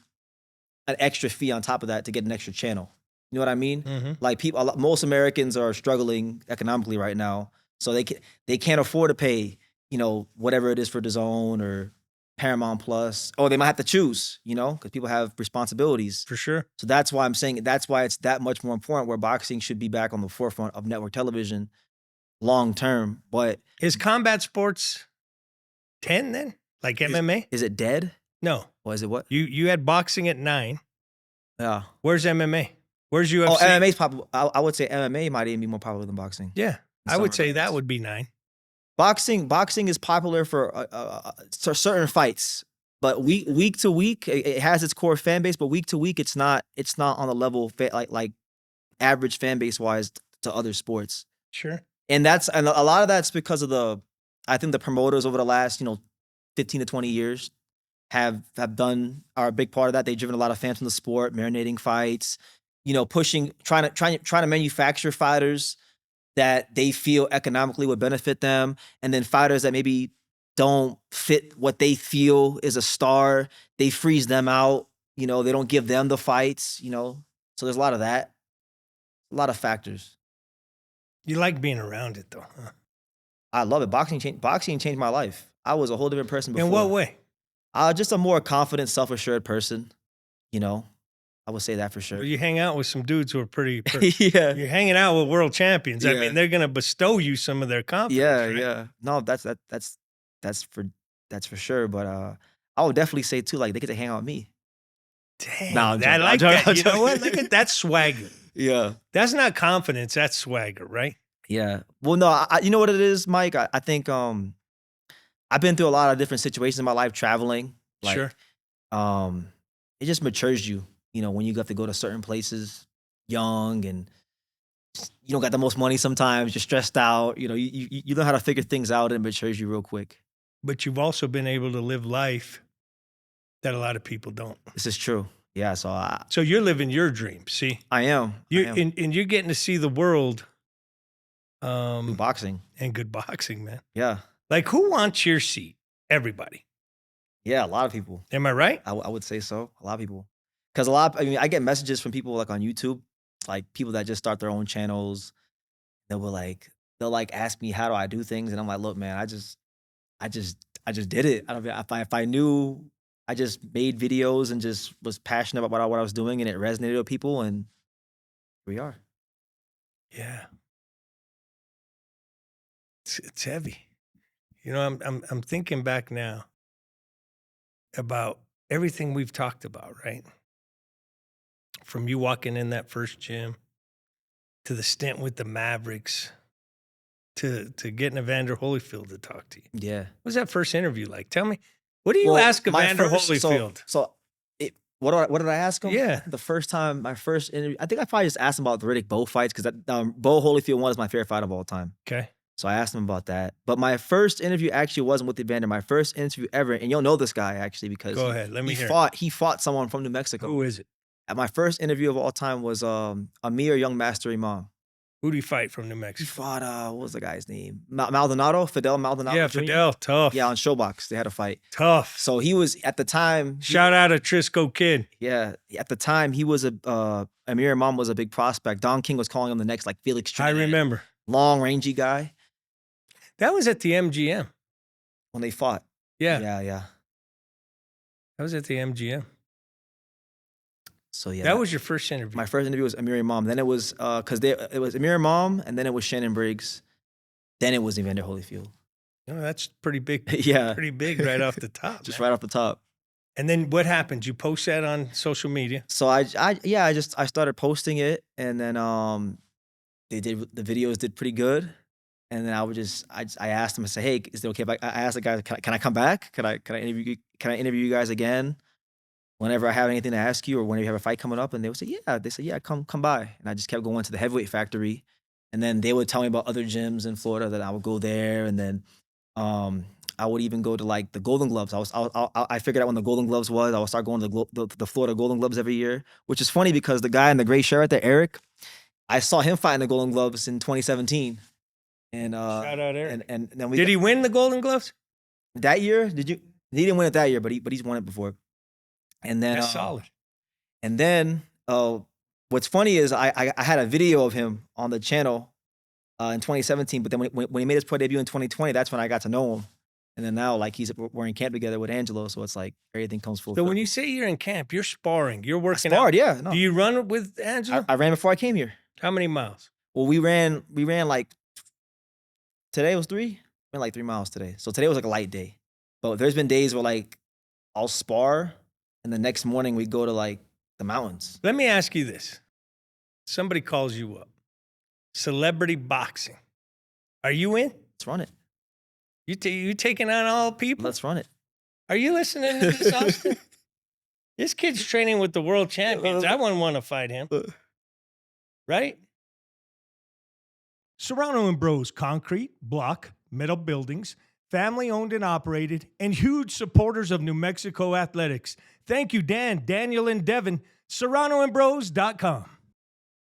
an extra fee on top of that to get an extra channel. You know what I mean? Mm-hmm. Like most Americans are struggling economically right now, so they can't afford to pay, you know, whatever it is for DAZN or Paramount Plus, or they might have to choose, you know, because people have responsibilities. For sure. So that's why I'm saying that's why it's that much more important where boxing should be back on the forefront of network television long term. But is combat sports 10 then? Like MMA? Is it dead? No. Or is it what? You had boxing at 9. Yeah. Where's MMA? Where's UFC? Oh, MMA's popular. I would say MMA might even be more popular than boxing. Yeah. I would say that would be 9. Boxing is popular for certain fights, but week to week it has its core fan base. But week to week, it's not on the level like average fan base wise to other sports. Sure. And a lot of that's because of I think the promoters over the last 15 to 20 years are a big part of that. They've driven a lot of fans from the sport, marinating fights, pushing, trying to manufacture fighters that they feel economically would benefit them, and then fighters that maybe don't fit what they feel is a star, they freeze them out. They don't give them the fights. So there's a lot of that, a lot of factors. You like being around it though, huh? I love it. Boxing changed my life. I was a whole different person before. In what way? Just a more confident, self-assured person. I would say that for sure. Well, you hang out with some dudes who are pretty yeah. You're hanging out with world champions. Yeah. I mean, they're gonna bestow you some of their confidence. Yeah, right? yeah. No, that's for sure. But I would definitely say too, like they get to hang out with me. Dang, No, I like that. You know what? Look at that swagger. Yeah. That's not confidence. That's swagger, right? Yeah. Well, no, you know what it is, Mike? I think I've been through a lot of different situations in my life traveling. Sure. It just matures you. When you have to go to certain places young and you don't got the most money sometimes, you're stressed out. You know how to figure things out, and it matures you real quick. But you've also been able to live life that a lot of people don't. This is true. Yeah. So you're living your dream. See, I am. And you're getting to see the world. Boxing. And good boxing, man. Yeah. Like, who wants your seat? Everybody. Yeah, a lot of people. Am I right? I would say so. A lot of people. Because I get messages from people like on YouTube, like people that just start their own channels. They'll ask me, how do I do things? And I'm like, look, man, I just did it. If I knew, I just made videos and just was passionate about what I was doing, and it resonated with people, and here we are. Yeah. It's heavy. I'm thinking back now about everything we've talked about, right? From you walking in that first gym, to the stint with the Mavericks, to getting Evander Holyfield to talk to you. Yeah. What was that first interview like? Tell me, what do you ask Evander Holyfield? What did I ask him? Yeah. The first time, my first interview, I think I probably just asked him about the Riddick Bowe fights, because Bo Holyfield one is my favorite fight of all time. Okay. So I asked him about that. But my first interview actually wasn't with Evander. My first interview ever, and you'll know this guy actually because Go ahead. Let me hear it. He fought someone from New Mexico. Who is it? My first interview of all time was Amir Young Master Imam. Who do you fight from New He Mexico? fought what was the guy's name? Fidel Maldonado. Yeah, Jr.? Fidel, tough. Yeah, on Showbox they had a fight. Tough. So he was at the time. Shout out to Trisco Kid. Yeah, at the time he was Amir Imam was a big prospect. Don King was calling him the next like Felix Trinidad. I remember. Long rangy guy. That was at the MGM. When they fought. Yeah. Yeah. That was at the MGM. So yeah. That was your first interview. My first interview was Amir Imam. Then it was it was Amir Imam, and then it was Shannon Briggs. Then it was Evander Holyfield. That's pretty big. Yeah. Pretty big right off the top. Just man. right off the top. And then what happened? You post that on social media? So I started posting it, and then the videos did pretty good. And then I asked him, I said, hey, is it okay if I asked the guy, can I come back? Can I interview you guys again whenever I have anything to ask you or whenever you have a fight coming up? And they would say, yeah. They said, yeah, come by. And I just kept going to the heavyweight factory. And then they would tell me about other gyms in Florida that I would go there. And then I would even go to like the Golden Gloves. I figured out when the Golden Gloves was. I would start going to the Florida Golden Gloves every year, which is funny because the guy in the gray shirt right there, Eric, I saw him fighting the Golden Gloves in 2017. And Shout out Eric. And then Did he win the Golden Gloves? that year? He didn't win it that year, but he's won it before. And then That's solid. And then what's funny is I had a video of him on the channel in 2017, but then when he made his pro debut in 2020, that's when I got to know him. And then now, like, we're in camp together with Angelo, so it's like everything comes full. So when you say you're in camp, you're sparring, you're working sparred, out. yeah. No. Do you run with Angelo? I ran before I came here. How many miles? Well, we ran like today was 3. We ran like 3 miles today. So today was like a light day. But there's been days where like I'll spar, and the next morning we go to like the mountains. Let me ask you this: somebody calls you up, celebrity boxing. Are you in? Let's run it. You taking on all people? Let's run it. Are you listening to this, Austin? This kid's training with the world champions. I wouldn't want to fight him. Right? Serrano and Bros concrete, block, metal buildings, family owned and operated, and huge supporters of New Mexico athletics. Thank you, Dan, Daniel, and Devin. SerranoandBros.com.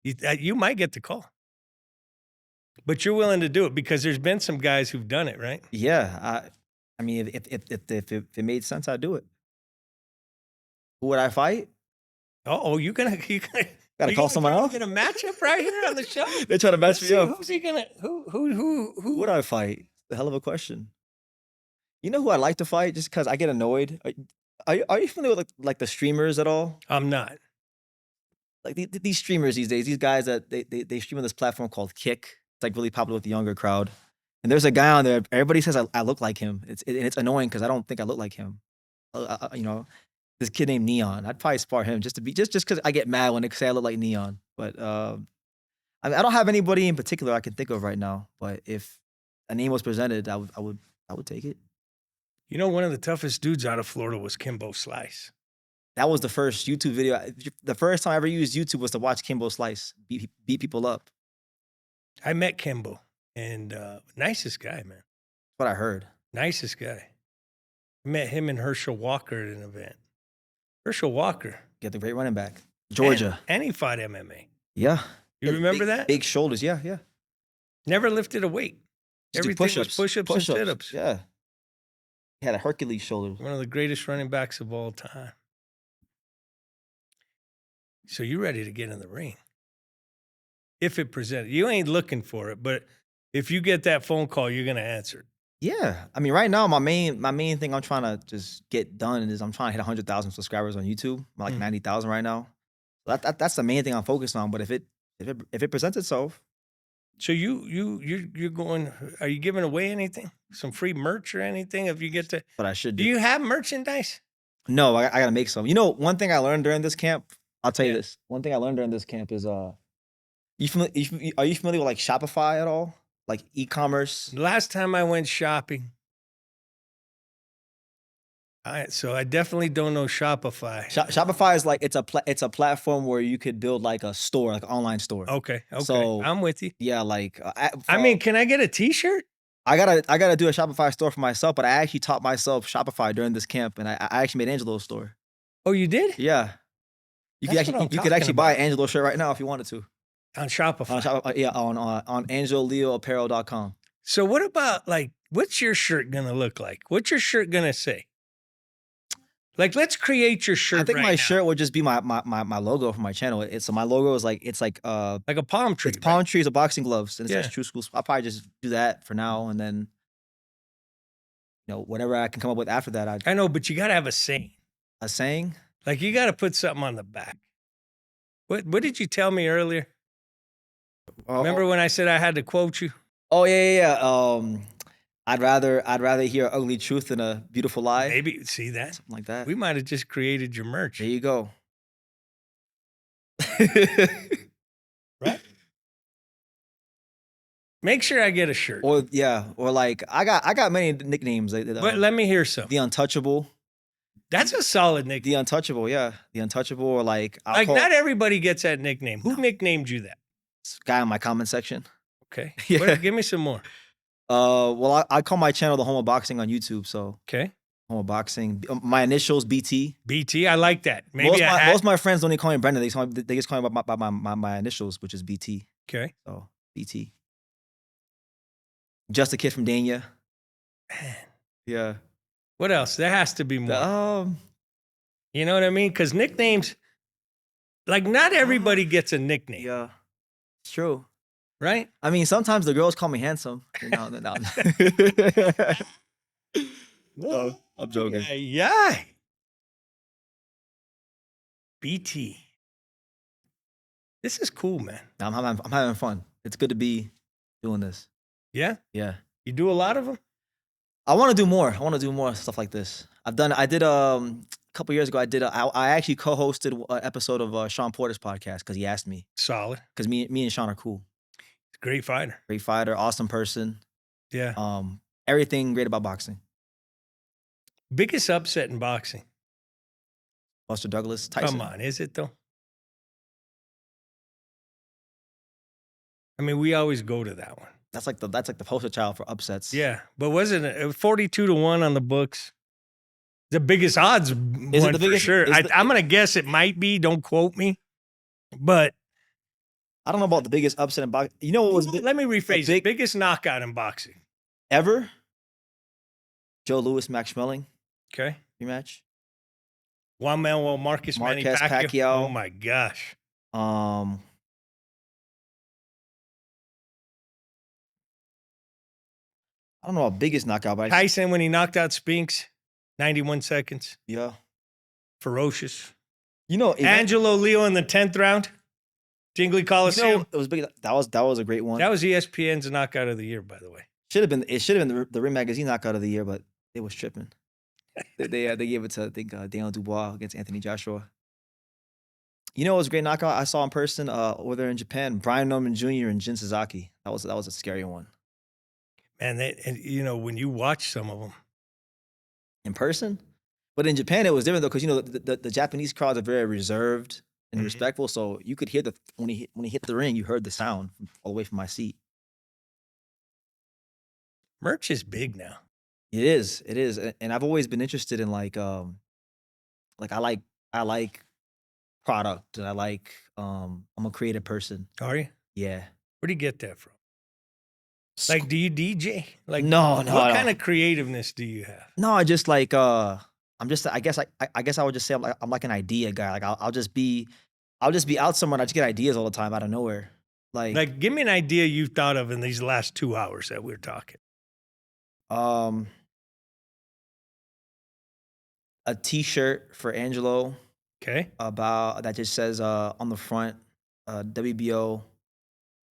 You might get the call. But you're willing to do it because there's been some guys who've done it, right? Yeah. I mean, if it made sense, I'd do it. Who would I fight? You gonna Gotta call someone else. Get a matchup right here on the show. They're trying to match me up. Who's he gonna? Who would I fight? The hell of a question. You know who I'd like to fight? Just because I get annoyed. Are you familiar with like the streamers at all? I'm not. Like these streamers these days, these guys that they stream on this platform called Kick. It's like really popular with the younger crowd. And there's a guy on there. Everybody says I look like him. It's annoying because I don't think I look like him. This kid named Neon. I'd probably spar him just because I get mad when they say I look like Neon. But I don't have anybody in particular I can think of right now. But if a name was presented, I would take it. You know, one of the toughest dudes out of Florida was Kimbo Slice. That was the first YouTube video. The first time I ever used YouTube was to watch Kimbo Slice beat people up. I met Kimbo, and nicest guy, man. That's what I heard. Nicest guy. I met him and Herschel Walker at an event. Herschel Walker. Get the great running back. Georgia. And he fought MMA. Yeah. You remember that? Big shoulders, yeah. Never lifted a weight. Everything was push-ups and sit-ups. Yeah. He had a Hercules shoulders. One of the greatest running backs of all time. So you're ready to get in the ring. If it presented. You ain't looking for it, but if you get that phone call, you're going to answer it. Yeah. I mean, right now, my main thing I'm trying to just get done is I'm trying to hit 100,000 subscribers on YouTube. I'm like 90,000 right now. That's the main thing I'm focused on. But if it presents itself. So you're going, are you giving away anything? Some free merch or anything if you get to? But I should do. Do you have merchandise? No, I got to make some. You know, one thing I learned during this camp, I'll tell you this. One thing I learned during this camp is, are you familiar with like Shopify at all? Like e-commerce? Last time I went shopping, so I definitely don't know Shopify. Shopify is like it's a platform where you could build like a store, like an online store. Okay. So I'm with you. Yeah, like I mean, can I get a T-shirt? I gotta do a Shopify store for myself, but I actually taught myself Shopify during this camp, and I actually made Angelo's store. Oh, you did? Yeah. You could actually buy an Angelo shirt right now if you wanted to. On Shopify. On AngeloLeoApparel.com. So what about like, what's your shirt gonna look like? What's your shirt gonna say? Like, let's create your shirt. I think right my now. shirt would just be my logo for my channel. So my logo is like a palm tree. It's palm trees or boxing gloves, and it Yeah. says True School. I'll probably just do that for now, and then whatever I can come up with after that. I know, but you gotta have a saying. A saying? Like you gotta put something on the back. What did you tell me earlier? Remember when I said I had to quote you? Oh yeah. I'd rather hear ugly truth than a beautiful lie. Maybe see that? Something like that. We might have just created your merch. There you go. Right? Make sure I get a shirt. Or like I got many nicknames. Like, But let me hear some. the Untouchable. That's a solid nickname. The Untouchable, yeah. The Untouchable, or like Not everybody gets that nickname. Who nicknamed you that? guy in my comment section. Okay. Yeah. Well, give me some more. Well, I call my channel The Home of Boxing on YouTube. So Okay. Home of Boxing. My initials BT. BT, I like that. Maybe Most a hat. of my friends don't even call me Brendan. They just call me by my initials, which is BT. Okay. So BT. Just a kid from Dania. Man. Yeah. What else? There has to be more. The, You know what I mean? Because nicknames, like not everybody gets a nickname, yeah. It's true. right? I mean, sometimes the girls call me handsome. No. No, I'm joking. Yeah. BT. This is cool, man. I'm having fun. It's good to be doing this. Yeah? Yeah. You do a lot of them? I want to do more. I want to do more stuff like this. I did a couple years ago. I actually co-hosted an episode of Sean Porter's podcast because he asked me. Solid. Because me and Sean are cool. Great fighter. Great fighter, awesome person. Yeah. Everything great about boxing. Biggest upset in boxing. Buster Douglas, Tyson. Come on, is it though? I mean, we always go to that one. That's like the poster child for upsets. Yeah, but wasn't it 42-1 on the books? The biggest odds one the biggest, for sure. I'm gonna guess it might be. Don't quote me, but I don't know about the biggest upset in boxing. You know what was? Let me rephrase it. Biggest knockout in boxing ever? Joe Louis, Max Schmeling. Okay. Rematch. Juan Manuel Marquez Manny Pacquiao. Oh my gosh. I don't know about biggest knockout, but Tyson when he knocked out Spinks, 91 seconds. Yeah. Ferocious. You know, Angelo Leo in the 10th round. Tingley Coliseum. You know, it was big. That was a great one. That was ESPN's knockout of the year, by the way. It should have been the Ring Magazine knockout of the year, but it was tripping. they gave it to, I think, Daniel Dubois against Anthony Joshua. You know, it was a great knockout I saw in person over there in Japan. Brian Norman Jr. and Jin Sasaki. That was a scary one. And you know, when you watch some of them in person, but in Japan it was different though, because you know the Japanese crowds are very reserved and respectful. So you could hear when he hit the ring, you heard the sound all the way from my seat. Merch is big now. It is, and I've always been interested in like I like product, and I'm a creative person. Are you? Yeah. Where do you get that from? Like, do you DJ? Like, no. What kind of creativeness do you have? No, I just like I guess I would just say I'm like an idea guy. Like I'll just be out somewhere and I just get ideas all the time out of nowhere. Like give me an idea you thought of in these last 2 hours that we're talking. A T-shirt for Angelo. Okay. About that just says on the front, WBO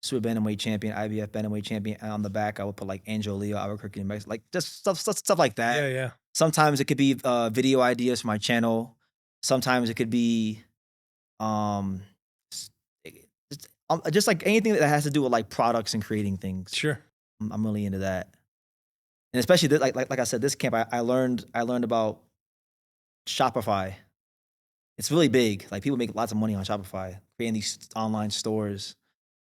Super Bantamweight Champion, IBF Bantamweight Champion, and on the back I would put like Angelo Leo, Albuquerque, New Mexico, like just stuff like that. Yeah. Sometimes it could be video ideas for my channel. Sometimes it could be just like anything that has to do with like products and creating things. Sure. I'm really into that. And especially like I said, this camp I learned about Shopify. It's really big. Like people make lots of money on Shopify, creating these online stores.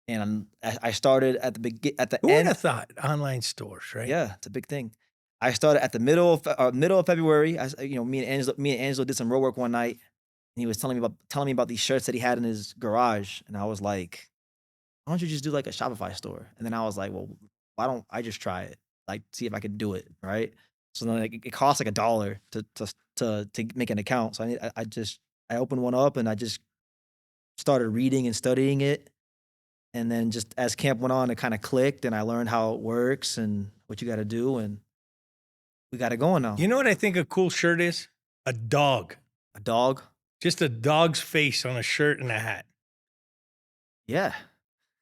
And I started at the end. Who would have thought online stores, right? Yeah, it's a big thing. I started at the middle of February. Me and Angelo did some road work one night, and he was telling me about these shirts that he had in his garage, and I was like, "Why don't you just do like a Shopify store?" And then I was like, "Well, why don't I just try it? Like, see if I could do it, right?" So then it costs like $1 to make an account. So I opened one up and I just started reading and studying it. And then just as camp went on, it kind of clicked and I learned how it works and what you got to do. And we got it going now. You know what I think a cool shirt is? A dog. A dog? Just a dog's face on a shirt and a hat. Yeah.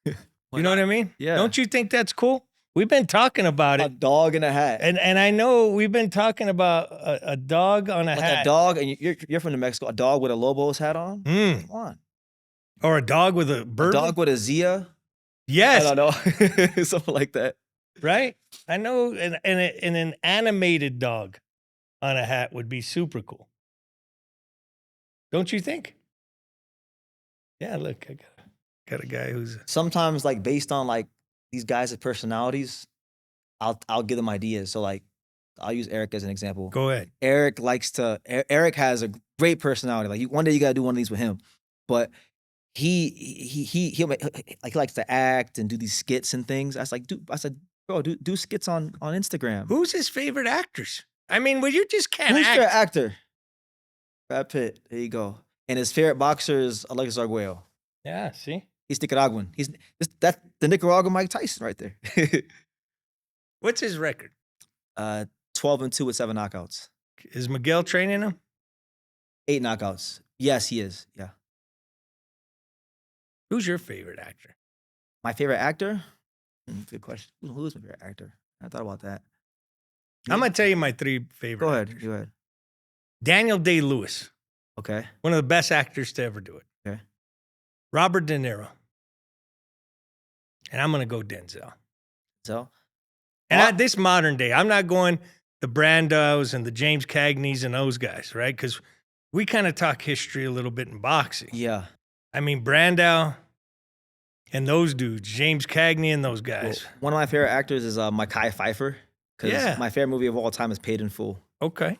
You know what I mean? Yeah. Don't you think that's cool? We've been talking about A it. dog in a hat. And I know we've been talking about a dog on a like hat. a dog, and you're from New Mexico, a dog with a Lobos hat on? Come on. Or a dog with a bird. A dog with a Zia. Yes, I don't know. Something like that. right? I know an animated dog on a hat would be super cool. Don't you think? Yeah, look, I got a guy who's Sometimes, like, based on, like, these guys' personalities, I'll give them ideas. So, like, I'll use Eric as an example. go ahead. Eric has a great personality. Like, one day you gotta do one of these with him. But he'll like, he likes to act and do these skits and things. I said, bro, do skits on Instagram. Who's his favorite actors? I mean, well, you just can't Who's your act. actor? Brad Pitt. There you go. And his favorite boxer is Alexis Arguello. Yeah, see? He's Nicaraguan. That's the Nicaraguan Mike Tyson right there. What's his record? 12-2 with 7 knockouts. Is Miguel training him? 8 knockouts. Yes, he is. Yeah. Who's your favorite actor? My favorite actor? Good question. Who's my favorite actor? I thought about that. I'm going to tell you my 3 favorite Go ahead. actors. Go ahead. Daniel Day-Lewis, Okay. one of the best actors to ever do it. Okay. Robert De Niro. And I'm going to go Denzel. So, And this modern day, I'm not going the Brandos and the James Cagneys and those guys, right? Because we kind of talk history a little bit in boxing. yeah. I mean, Brando and those dudes, James Cagney and those guys. Well, one of my favorite actors is Mekhi Phifer. Because Yeah. my favorite movie of all time is Paid in Full. Okay.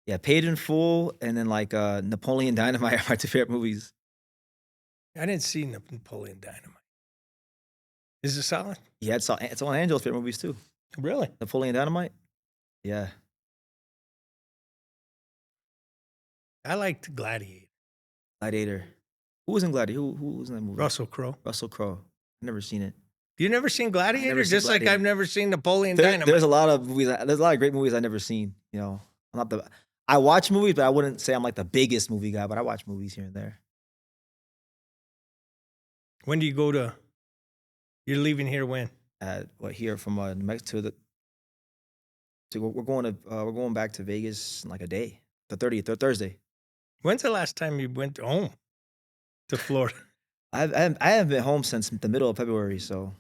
Yeah, Paid in Full, and then like Napoleon Dynamite are my 2 favorite movies. I didn't see Napoleon Dynamite. Is it solid? Yeah, it's one of Angel's favorite movies too. Really? Napoleon Dynamite. Yeah. I liked Gladiator. Gladiator. Who was in Gladiator? Who was in that movie? Russell Crowe. Russell Crowe. I've never seen it. You never seen Gladiator? never seen Just like Gladiator. I've never seen Napoleon Dynamite. There's a lot of movies. There's a lot of great movies I've never seen. You know, I watch movies, but I wouldn't say I'm like the biggest movie guy. But I watch movies here and there. When do you go to? You're leaving here when? Here from New Mexico we're going back to Vegas in like a day, the 30th, Thursday. When's the last time you went home to Florida? I haven't been home since the middle of February, so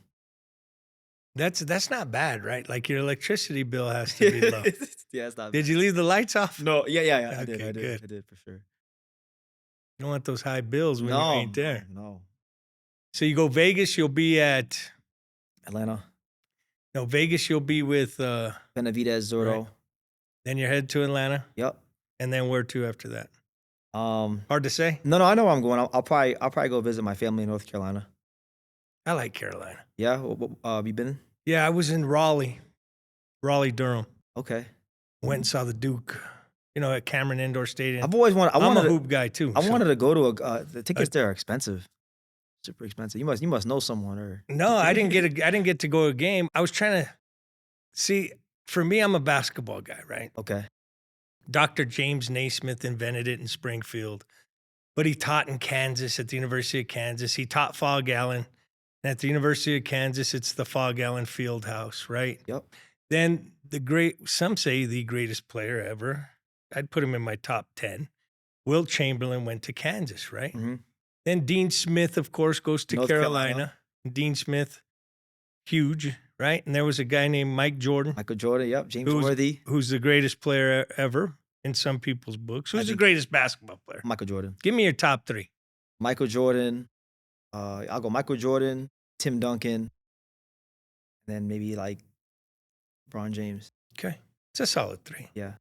That's not bad, right? Like your electricity bill has to be low. yeah, it's not. Did you leave the lights off? No, yeah. I Okay, did good. for sure. You don't want those high bills when you ain't there. No, So you go Vegas, you'll be at Atlanta, Vegas, you'll be with Benavidez, Zurdo. Right. Then you're headed to Atlanta, Yep. and then where to after that? No, Hard to say. I know where I'm going. I'll probably go visit my family in North Carolina. I like Carolina. Yeah, have you been? Yeah, I was in Raleigh, Durham. Okay. Went and saw the Duke, at Cameron Indoor Stadium. I've always wanted. I'm a hoop guy too. I wanted to go to the tickets there are expensive, super expensive. You must know someone or. No, I didn't get to go to a game. I was trying to see. For me, I'm a basketball guy, right? Okay. Dr. James Naismith invented it in Springfield, but he taught in Kansas at the University of Kansas. He taught Fog Allen. And at the University of Kansas, it's the Fog Allen Field House, right? Yep. Then some say the greatest player ever, I'd put him in my top 10. Wilt Chamberlain went to Kansas, right? Mm-hmm. Then Dean Smith, of course, goes to North Carolina. Dean Smith, huge, right? And there was a guy named Mike Jordan. Michael Jordan, yep. James Worthy. Who's the greatest player ever in some people's books. Who's the greatest basketball player? Michael Jordan. Give me your top 3. Michael Jordan. I'll go Michael Jordan, Tim Duncan, and then maybe like LeBron James. Okay. It's a solid 3. Yeah.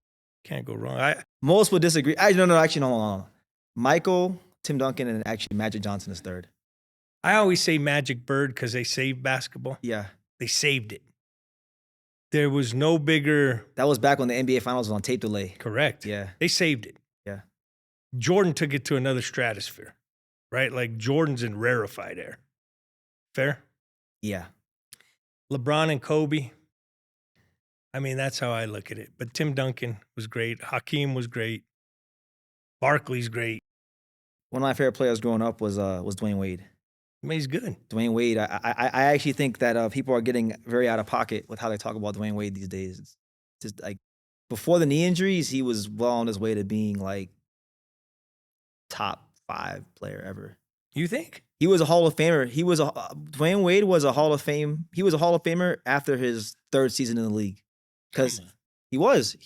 Can't go wrong. Most would disagree. No. Michael, Tim Duncan, and actually Magic Johnson is 3rd. I always say Magic Bird because they saved basketball. Yeah. They saved it. There was no bigger. That was back when the NBA Finals was on tape delay. Correct. Yeah. They saved it. Yeah. Jordan took it to another stratosphere, right? Like Jordan's in rarefied air. Fair? Yeah. LeBron and Kobe. I mean, that's how I look at it. But Tim Duncan was great. Hakeem was great. Barkley's great. One of my favorite players growing up was Dwayne Wade. I mean, he's good. Dwayne Wade. I actually think that people are getting very out of pocket with how they talk about Dwayne Wade these days. It's just like before the knee injuries, he was well on his way to being like top 5 player ever. You think? He was a Hall of Famer. Dwayne Wade was a Hall of Fame. He was a Hall of Famer after his 3rd season in the league, because he was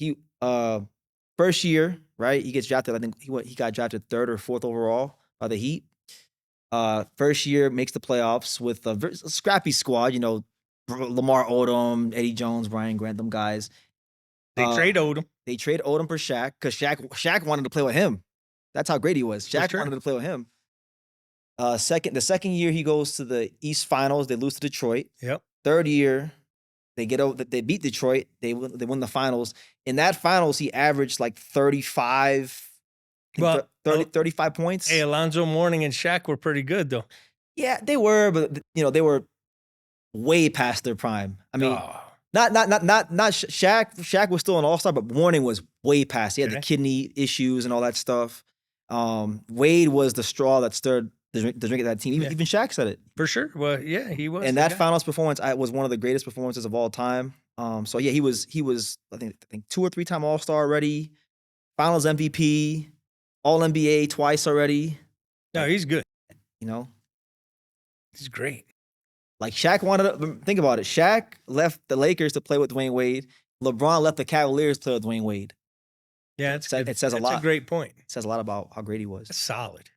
first year, right? He gets drafted. I think he got drafted 3rd or 4th overall by the Heat. First year makes the playoffs with a scrappy squad. You know, Lamar Odom, Eddie Jones, Brian Grant, them guys. They trade Odom. They trade Odom for Shaq because Shaq wanted to play with him. That's how great he was. Shaq wanted to play with him. The second year he goes to the East Finals. They lose to Detroit. Yep. 3rd year, they beat Detroit. They win the finals. In that finals, he averaged like 35. 35 points. Hey, Alonzo Mourning and Shaq were pretty good though. Yeah, they were, but they were way past their prime. I mean, not Shaq. Shaq was still an all-star, but Mourning was way past. He had the kidney issues and all that stuff. Wade was the straw that stirred the drink of that team. Even Shaq said it. For sure. Well, yeah, he was. And that finals performance was one of the greatest performances of all time. So yeah, he was I think 2 or 3 time all-star already, finals MVP, all NBA twice already. No, he's good. You know? He's great. Like Shaq think about it. Shaq left the Lakers to play with Dwayne Wade. LeBron left the Cavaliers to play with Dwayne Wade. Yeah, it says a lot. That's a great point. It says a lot about how great he was. That's solid.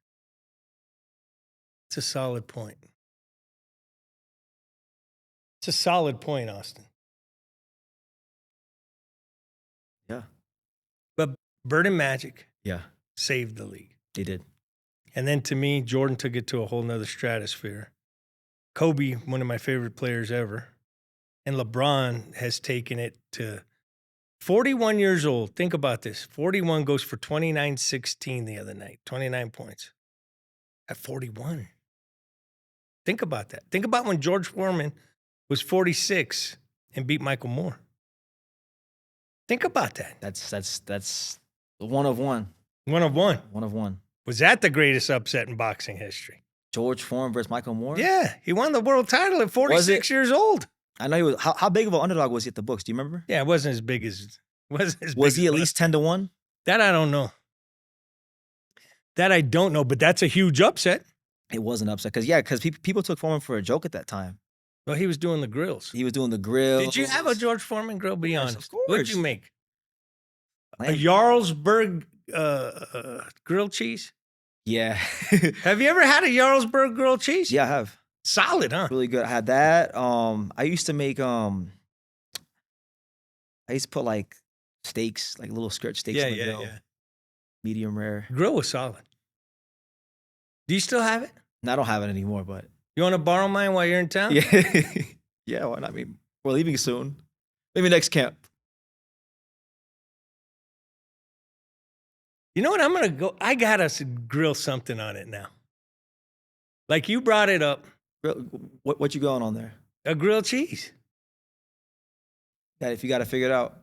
It's a solid point. It's a solid point, Austin. Yeah. But Bird and Magic saved the league. They did. And then to me, Jordan took it to a whole nother stratosphere. Kobe, one of my favorite players ever. And LeBron has taken it to 41 years old. Think about this. 41 goes for 29-16 the other night. 29 points. At 41. Think about that. Think about when George Foreman was 46 and beat Michael Moore. Think about that. That's one of one. One of one. One of one. Was that the greatest upset in boxing history? George Foreman versus Michael Moore? Yeah, he won the world title at 46 years old. I know he was. How big of an underdog was he at the books? Do you remember? Yeah, it wasn't as big as. Was he at least 10-1? That I don't know. That I don't know, but that's a huge upset. It was an upset because people took Foreman for a joke at that time. Well, he was doing the grills. He was doing the grills. Did you have a George Foreman grill? Be honest. Of course. What did you make? A Jarlsberg grilled cheese? Yeah. Have you ever had a Jarlsberg grilled cheese? Yeah, I have. Solid, huh? Really good. I had that. I used to make I used to put like steaks, like little skirt steaks in the grill. Yeah. Medium rare. Grill was solid. Do you still have it? No, I don't have it anymore, but you want to borrow mine while you're in town? yeah. Yeah, why not? I mean, we're leaving soon. Maybe next camp. You know what? I'm going to go. I got to grill something on it now. Like you brought it up. What you going on there? A grilled cheese. That if you got to figure it out.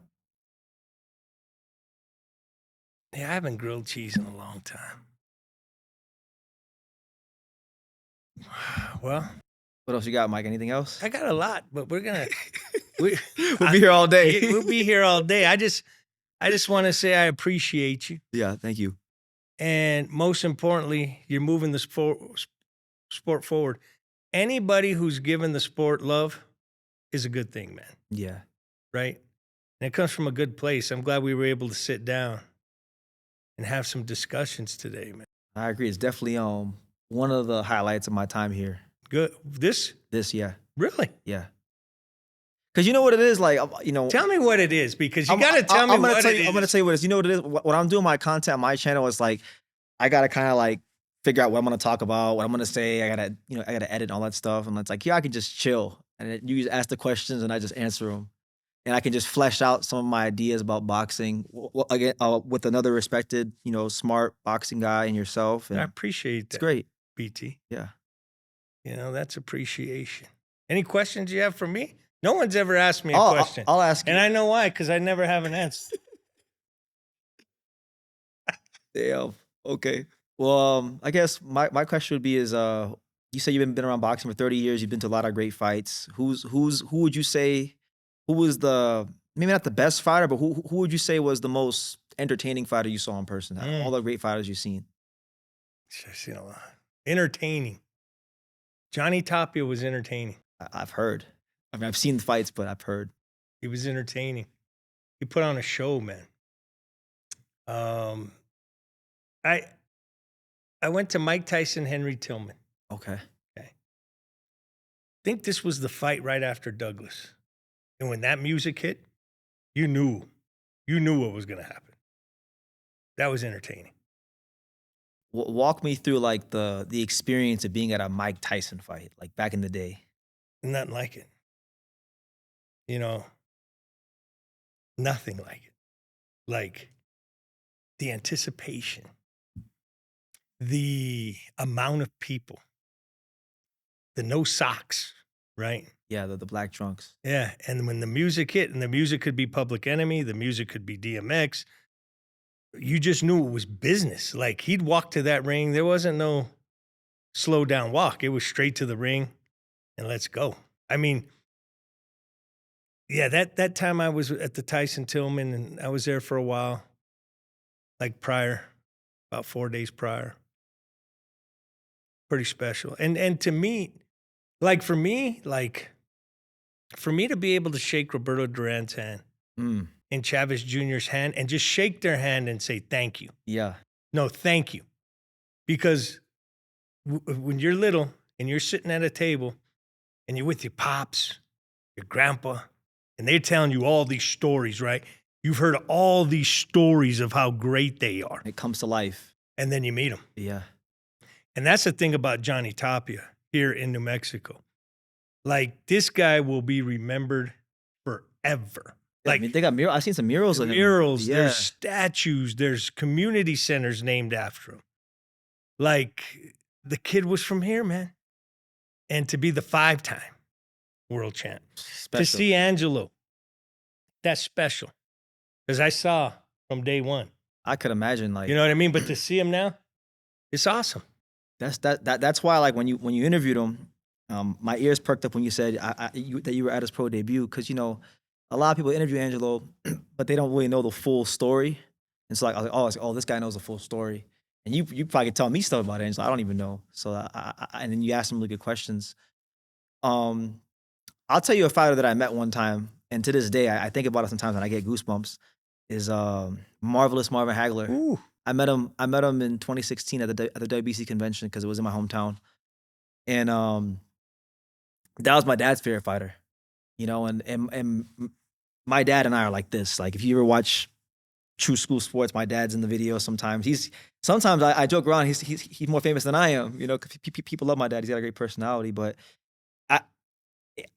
Yeah, I haven't grilled cheese in a long time. Well. What else you got, Mike? Anything else? I got a lot, but we're going to. We'll be here all day. We'll be here all day. I just want to say I appreciate you. Yeah, thank you. And most importantly, you're moving the sport forward. Anybody who's given the sport love is a good thing, man. Yeah. Right? And it comes from a good place. I'm glad we were able to sit down and have some discussions today, man. I agree. It's definitely one of the highlights of my time here. Good. This, yeah. Really? Yeah. Because you know what it is, like, Tell me what it is, because you got to tell me what it is. I'm going to tell you what it is. You know what it is? When I'm doing my content on my channel, it's like, I got to kind of like figure out what I'm going to talk about, what I'm going to say. I got to edit all that stuff. And it's like, I can just chill. And you just ask the questions and I just answer them. And I can just flesh out some of my ideas about boxing again, with another respected, smart boxing guy and yourself. And I appreciate that. It's great. BT. Yeah. That's appreciation. Any questions you have for me? No one's ever asked me a question. I'll ask you. And I know why, because I never have an answer. Damn. Okay. Well, I guess my question would be is, you say you've been around boxing for 30 years. You've been to a lot of great fights. Who would you say, who was maybe not the best fighter, but who would you say was the most entertaining fighter you saw in person? All the great fighters you've seen. I've seen a lot. Entertaining. Johnny Tapia was entertaining. I've heard. I mean, I've seen the fights, but I've heard. He was entertaining. He put on a show, man. I went to Mike Tyson, Henry Tillman. Okay. I think this was the fight right after Douglas. And when that music hit, you knew what was going to happen. That was entertaining. Walk me through like the experience of being at a Mike Tyson fight, like back in the day. Nothing like it. You know, nothing like it. Like the anticipation, the amount of people, the no socks, right? Yeah, the black trunks. Yeah. And when the music hit, and the music could be Public Enemy, the music could be DMX, you just knew it was business. Like he'd walk to that ring. There wasn't no slow down walk. It was straight to the ring and let's go. I mean, yeah, that time I was at the Tyson Tillman and I was there for a while, like prior, about 4 days prior. Pretty special. And to me, like for me to be able to shake Roberto Duran's hand and Chavez Jr.'s hand and just shake their hand and say, thank you. Yeah. No, thank you. Because when you're little and you're sitting at a table and you're with your pops, your grandpa, and they're telling you all these stories, right? You've heard all these stories of how great they are. It comes to life. And then you meet them. Yeah. And that's the thing about Johnny Tapia here in New Mexico. Like, this guy will be remembered forever. Yeah, Like, I mean, they got murals. I've seen some murals of him. murals, Yeah. there's statues, there's community centers named after him. Like, the kid was from here, man. And to be the 5-time world champ. Special. To see Angelo, that's special. Because I saw from day one. I could imagine, like, You know what I mean? But to see him now, it's awesome. That's why, like, when you interviewed him, my ears perked up when you said that you were at his pro debut, because, you know, a lot of people interview Angelo, but they don't really know the full story. And so, like, I was like, oh, this guy knows the full story. And you probably could tell me stuff about Angelo. I don't even know. So and then you asked him really good questions. I'll tell you a fighter that I met one time, and to this day I think about it sometimes and I get goosebumps. Is Marvelous Marvin Hagler. Ooh. I met him in 2016 at the WBC convention because it was in my hometown, and that was my dad's favorite fighter, you know. And my dad and I are like this. Like, if you ever watch True School Sports, my dad's in the video sometimes. Sometimes I joke around. He's more famous than I am, you know. 'Cause people love my dad. He's got a great personality. But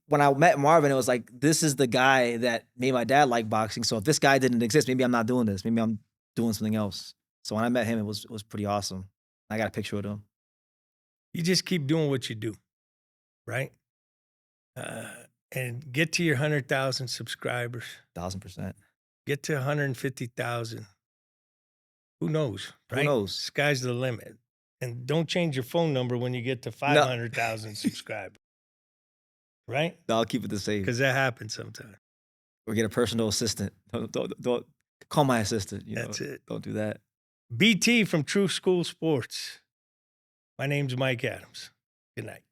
when I met Marvin, it was like, this is the guy that made my dad like boxing. So if this guy didn't exist, maybe I'm not doing this. Maybe I'm doing something else. So when I met him, it was pretty awesome. I got a picture with him. You just keep doing what you do, right? And get to your 100,000 subscribers. 1,000%. Get to 150,000. Who knows, Who right? knows? Sky's the limit. And don't change your phone number when you get to 500,000 subscribers, right? No, I'll keep it the same. Because that happens sometimes. Or get a personal assistant. Don't call my assistant. You know? That's it. Don't do that. BT from True School Sports. My name's Mike Adams. Good night.